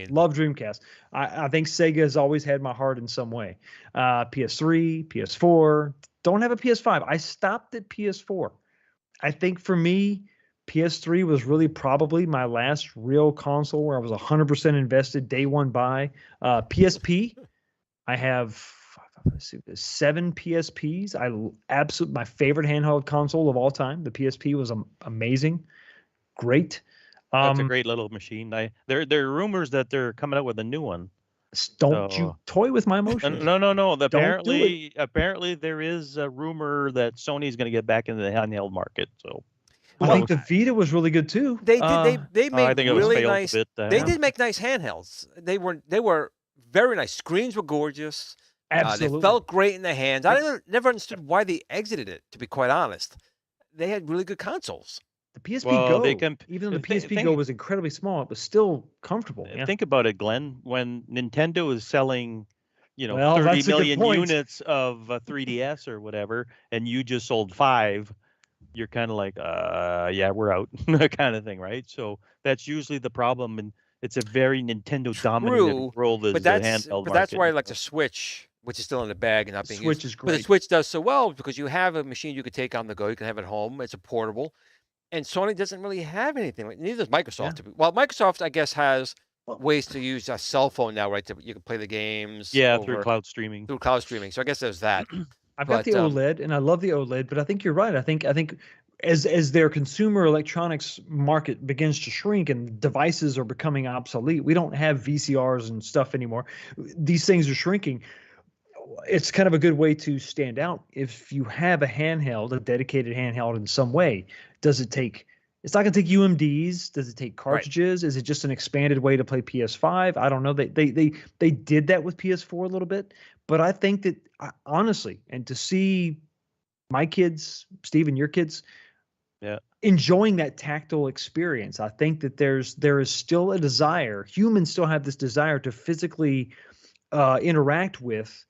love Dreamcast. I think Sega has always had my heart in some way. PS3, PS4. Don't have a PS5. I stopped at PS4. I think for me, PS3 was really probably my last real console where I was 100% invested day one buy. PSP, I have 7 PSPs. My favorite handheld console of all time. The PSP was amazing, great. That's a great little machine. There are rumors that they're coming out with a new one. Don't you toy with my emotions? No. Apparently there is a rumor that Sony's going to get back into the handheld market. So. I think the Vita was really good too. They made really nice. They did make nice handhelds. They were very nice. Screens were gorgeous. Absolutely, they felt great in the hands. I never understood why they exited it. To be quite honest, they had really good consoles. The PSP Go, even though the PSP Go was incredibly small, it was still comfortable. Yeah. Think about it, Glenn. When Nintendo was selling, 30 million units of 3DS or whatever, and you just sold 5. You're kind of like, yeah, we're out, kind of thing, right? So that's usually the problem, and it's a very Nintendo-dominated world as the handheld But that's why I like the Switch, which is still in the bag and not being used. Switch is great. But the Switch does so well because you have a machine you can take on the go. You can have it at home. It's a portable. And Sony doesn't really have anything. Neither does Microsoft. Yeah. Well, Microsoft, I guess, has ways to use a cell phone now, right? You can play the games. Yeah, through cloud streaming. So I guess there's that. I've got the OLED, and I love the OLED, but I think you're right. I think as their consumer electronics market begins to shrink and devices are becoming obsolete, we don't have VCRs and stuff anymore. These things are shrinking. It's kind of a good way to stand out. If you have a handheld, a dedicated handheld in some way, it's not going to take UMDs. Does it take cartridges? Right. Is it just an expanded way to play PS5? I don't know. They did that with PS4 a little bit, but I think that honestly, and to see my kids, Steve, and your kids, enjoying that tactile experience, I think that there is still a desire. Humans still have this desire to physically interact with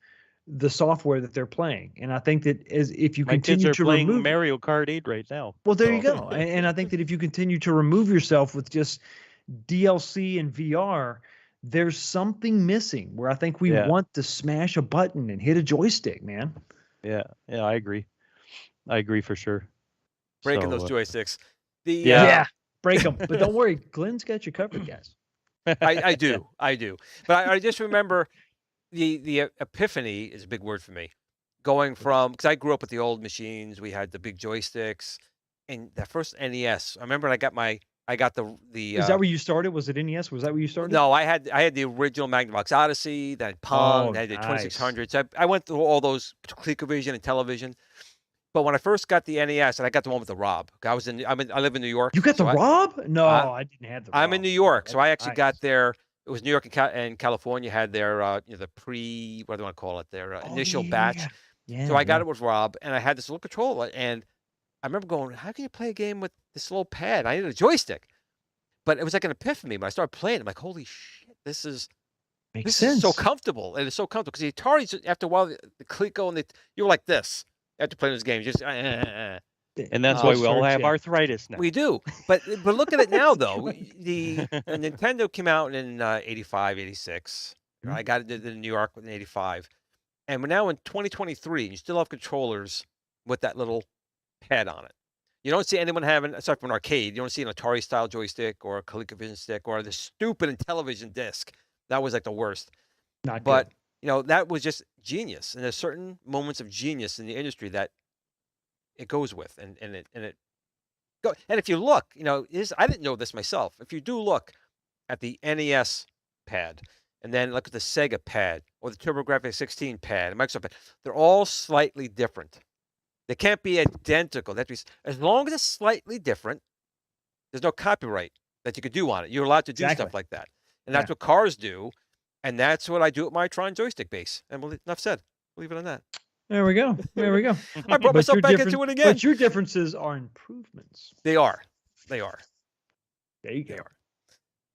the software that they're playing, and I think that if you continue to playing Mario Kart 8 right now. Well, there you go. And I think that if you continue to remove yourself with just DLC and VR, there's something missing where I think we want to smash a button and hit a joystick, man. Yeah, I agree. I agree for sure. Breaking those joysticks. Break them. But don't worry, Glenn's got you covered, guys. I do. But I just remember the epiphany is a big word for me. Going from, because I grew up with the old machines, we had the big joysticks, and that first NES. I remember I got the. Is that where you started? Was it NES? Was that where you started? No, I had the original Magnavox Odyssey, that Pong, I had the 2600s. I went through all those, ColecoVision and television. But when I first got the NES, and I got the one with the Rob, I live in New York. You got the Rob? No, I didn't have the Rob. I'm in New York, so I actually got their. It was New York and California had their the what do they want to call it? Their initial batch. Yeah, so I got it with Rob, and I had this little controller, and I remember going, "How can you play a game with this little pad? I need a joystick." But it was like an epiphany. When I started playing, I'm like, "Holy shit, this is so comfortable!" And it's so comfortable because the Ataris, after a while, the Coleco and you were like this after playing those games, just. And that's why we all have arthritis now. We do. But look at it now, though. The Nintendo came out in 85, 86. Mm-hmm. I got it in New York in 85. And we're now in 2023, and you still have controllers with that little pad on it. You don't see anyone having, aside from an arcade, you don't see an Atari-style joystick or a ColecoVision stick or the stupid Intellivision disc. That was like the worst. But, that was just genius. And there's certain moments of genius in the industry that it goes with, and if you look, I didn't know this myself. If you do look, at the NES pad, and then look at the Sega pad or the TurboGrafx 16 pad, and Microsoft pad. They're all slightly different. They can't be identical. That means as long as it's slightly different, there's no copyright that you could do on it. You're allowed to do stuff like that, and that's what cars do, and that's what I do at my Tron joystick base. And enough said. Leave it on that. There we go. There we go. I brought myself back into it again. But your differences are improvements. They are. They are. There you go. They are.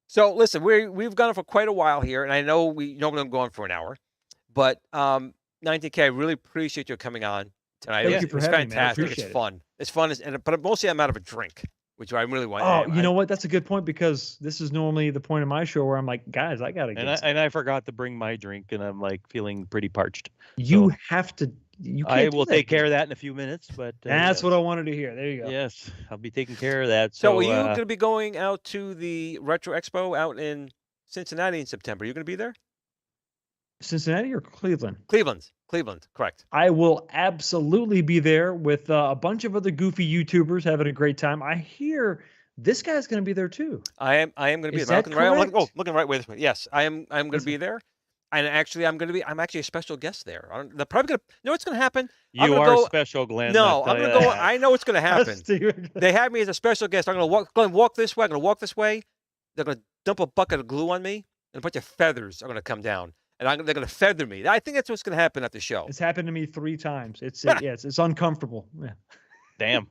So listen, we've gone on for quite a while here, and I know we normally go on for an hour, but 19K, I really appreciate you coming on tonight. Thank you for having me. Fantastic. It's fun. It's fun, but mostly I'm out of a drink, which I really want. Oh, you know what? That's a good point, because this is normally the point of my show where I'm like, guys, I gotta get. And I forgot to bring my drink, and I'm like feeling pretty parched. You have to. You can't I will take care of that in a few minutes, but that's what I wanted to hear. There you go. Yes, I'll be taking care of that. So are you going to be going out to the Retro Expo out in Cincinnati in September? Are you going to be there? Cincinnati or Cleveland? Cleveland, correct. I will absolutely be there with a bunch of other goofy YouTubers having a great time. I hear this guy's going to be there too. I am going to be there. Looking right with me. Yes, I'm going to be there. And actually, I'm actually a special guest there. They're probably going to, you know what's going to happen? You are special, Glenn. No, I'm going to go, I know what's going to happen. They have me as a special guest. I'm going to walk this way. I'm going to walk this way. They're going to dump a bucket of glue on me, and a bunch of feathers are going to come down. And they're going to feather me. I think that's what's going to happen at the show. It's happened to me 3 times. It's uncomfortable. Yeah. Damn.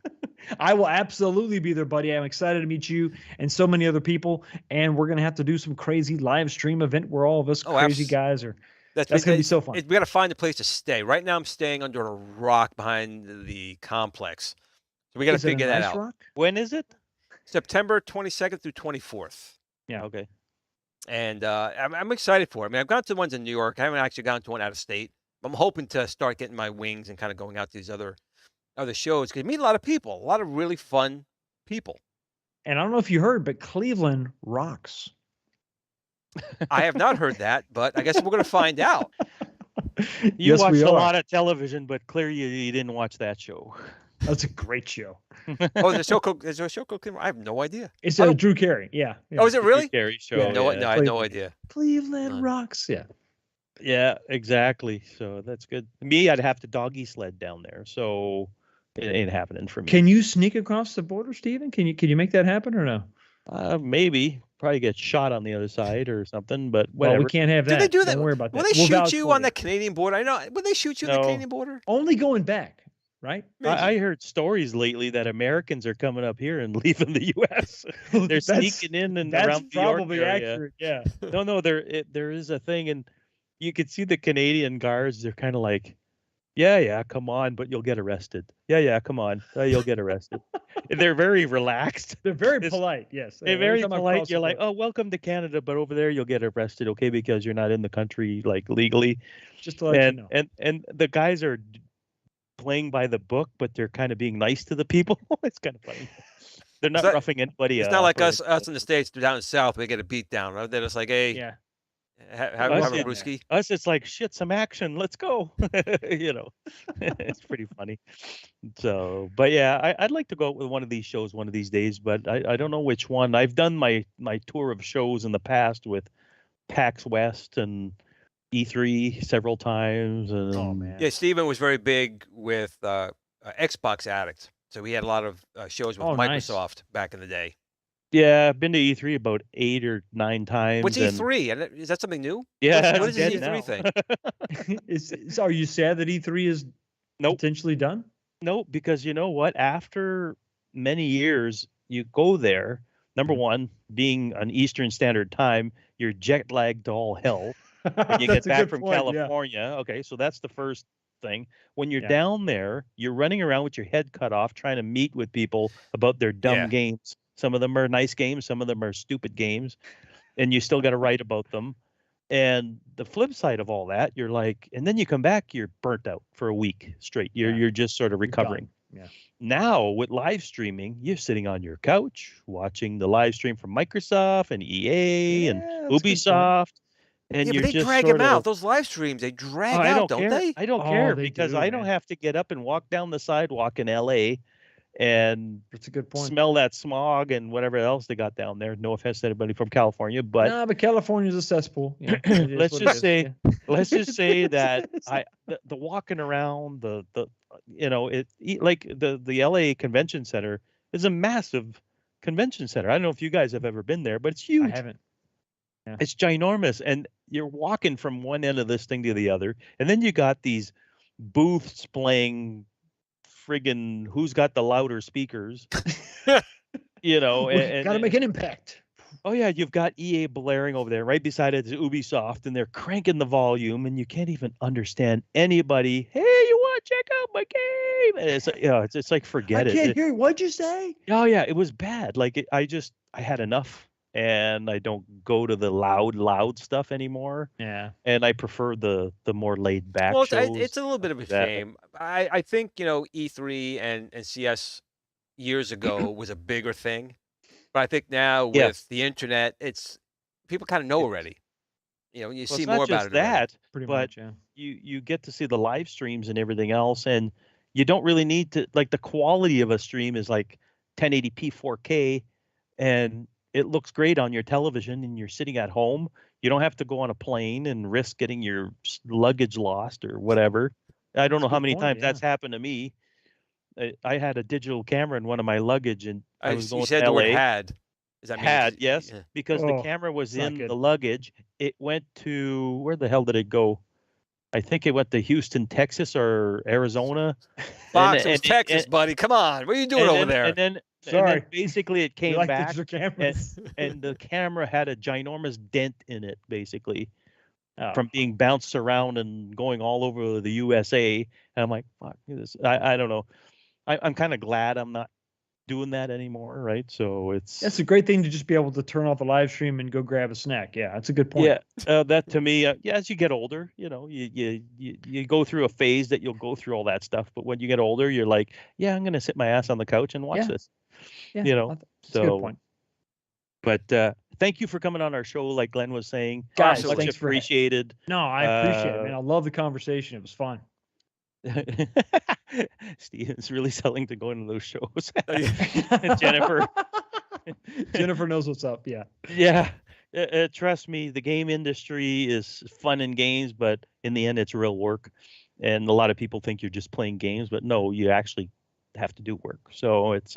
I will absolutely be there, buddy. I'm excited to meet you and so many other people. And we're going to have to do some crazy live stream event where all of us crazy guys are. That's going to be so fun. We got to find a place to stay. Right now, I'm staying under a rock behind the complex. So we got to figure that out. Rock? When is it? September 22nd through 24th. Yeah. Okay. And I'm excited for it. I mean, I've gone to ones in New York. I haven't actually gone to one out of state. I'm hoping to start getting my wings and kind of going out to these other shows, because you meet a lot of people, a lot of really fun people. And I don't know if you heard, but Cleveland rocks. I have not heard that, but I guess we're going to find out. You watched a lot of television, but clearly you didn't watch that show. That's a great show. Oh, there's a show called Cleveland? I have no idea. It's Drew Carey. Yeah. Oh, is it really? Drew Carey show. Yeah, no, I had no idea. Cleveland rocks. Yeah. Yeah, exactly. So that's good. Me, I'd have to doggy sled down there. So it ain't happening for me. Can you sneak across the border, Steven? Can you make that happen or no? Maybe. Probably get shot on the other side or something, but whatever. Well, we can't have that. Did they do that? Don't worry about that. Will they shoot you on that Canadian border? I know. Will they shoot you on the Canadian border? Only going back, right? I heard stories lately that Americans are coming up here and leaving the U.S. They're sneaking in and around the York area. Accurate. Yeah. No, there is a thing, and you could see the Canadian guards. They're kind of like, yeah, come on, but you'll get arrested. Yeah, come on, you'll get arrested. They're very relaxed. They're very polite. Yes, they're very polite. You're like, oh, welcome to Canada, but over there you'll get arrested, okay, because you're not in the country like legally. Just to let you know. And the guys are playing by the book, but they're kind of being nice to the people. It's kind of funny. They're not roughing anybody. It's not like us in the States. Down in the South, we get a beat down. Right? They're just like, hey, yeah. Have a brewski. Us, it's like, shit, some action. Let's go. It's pretty funny. So, but yeah, I'd like to go with one of these shows one of these days, but I don't know which one. I've done my tour of shows in the past with PAX West and E3 several times. And, oh man, yeah, Steven was very big with Xbox Addict, so he had a lot of shows with Microsoft back in the day. Yeah, I've been to E3 about 8 or 9 times. What's E3? Is that something new? Yeah, what is this E3 thing? Are you sad that E3 is potentially done? No, because you know what? After many years, you go there. Number one, being on Eastern Standard Time, you're jet lagged to all hell. When you get back from California. Yeah. Okay, so that's the first thing. When you're down there, you're running around with your head cut off trying to meet with people about their dumb games. Some of them are nice games. Some of them are stupid games. And you still got to write about them. And the flip side of all that, you're like, and then you come back, you're burnt out for a week straight. You're just sort of recovering. Yeah. Now with live streaming, you're sitting on your couch watching the live stream from Microsoft and EA and Ubisoft. And but they drag them out. Those live streams, they drag out, don't they? I don't care because I don't have to get up and walk down the sidewalk in LA and that's a good point. Smell that smog and whatever else they got down there. No offense to anybody from California, but but California's a cesspool. Yeah, let's just say that the walking around the like the LA Convention Center is a massive convention center. I don't know if you guys have ever been there, but it's huge. I haven't. Yeah. It's ginormous, and you're walking from one end of this thing to the other, and then you got these booths playing friggin' who's got the louder speakers, and got to make an impact. Oh yeah, you've got EA blaring over there. Right beside it is Ubisoft, and they're cranking the volume, and you can't even understand anybody. Hey, you want to check out my game? And it's like forget it. I can't hear. What'd you say? Oh yeah, it was bad. Like I had enough. And I don't go to the loud stuff anymore. Yeah. And I prefer the more laid back shows. It's a little bit of a shame. I think, E3 and CS years ago was a bigger thing. But I think now with the internet, it's people kind of know already. You see more about it. That, pretty much, yeah. You get to see the live streams and everything else, and you don't really need to, like, the quality of a stream is like 1080p 4K, and it looks great on your television, and you're sitting at home. You don't have to go on a plane and risk getting your luggage lost or whatever. I don't know how many times that's happened to me. I had a digital camera in one of my luggage, and I was going to LA. You said the word had. Does that mean yes, yeah. Because the camera was in the luggage. It went to, where the hell did it go? I think it went to Houston, Texas, or Arizona. Fox, it was Texas, buddy. Come on, what are you doing over there? And then basically it came back, and the camera had a ginormous dent in it, basically, from being bounced around and going all over the USA. And I'm like, fuck this. I don't know. I'm kind of glad I'm not doing that anymore, right? So that's a great thing to just be able to turn off the live stream and go grab a snack. Yeah, that's a good point. Yeah, that to me, as you get older, you go through a phase that you'll go through all that stuff. But when you get older, you're like, yeah, I'm gonna sit my ass on the couch and watch this. Yeah, that's a good point. But thank you for coming on our show, like Glenn was saying. Guys, much appreciated. No, I appreciate it, man. I love the conversation. It was fun. Steven's really selling to go into those shows. Jennifer knows what's up. Yeah. Trust me, the game industry is fun and games, but in the end, it's real work. And a lot of people think you're just playing games, but no, you actually have to do work. So it's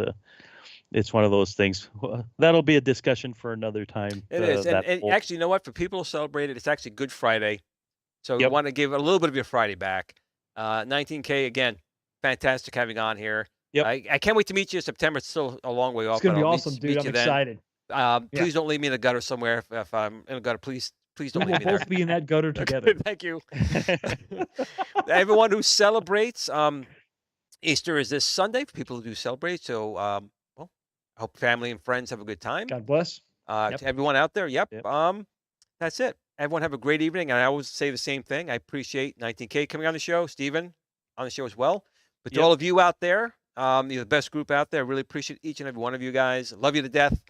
one of those things. That'll be a discussion for another time. It is. And actually, you know what? For people who celebrate it, it's actually Good Friday. So you want to give a little bit of your Friday back. 19K, again, fantastic having on here. Yep. I can't wait to meet you in September. It's still a long way off. It's going to be awesome, dude. I'm excited. Please don't leave me in the gutter somewhere. If I'm in the gutter, please don't leave me there. We'll both be in that gutter together. Thank you. Everyone who celebrates, Easter is this Sunday for people who do celebrate. So, I hope family and friends have a good time. God bless. To everyone out there, that's it. Everyone have a great evening, and I always say the same thing. I appreciate 19K coming on the show, Steven on the show as well. But to all of you out there, you're the best group out there. I really appreciate each and every one of you guys. Love you to death.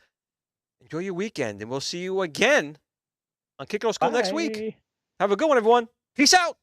Enjoy your weekend, and we'll see you again on Kickin' Old Skool next week. Have a good one, everyone. Peace out.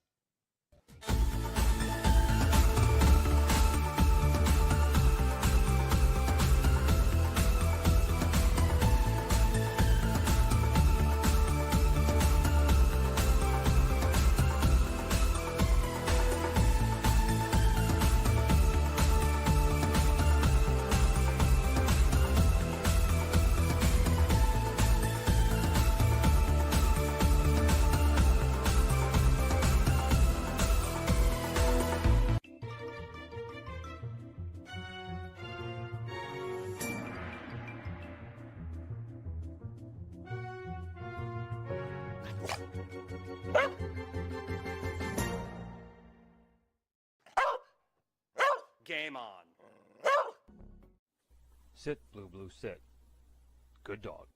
Game on. Sit, Blue, sit. Good dog.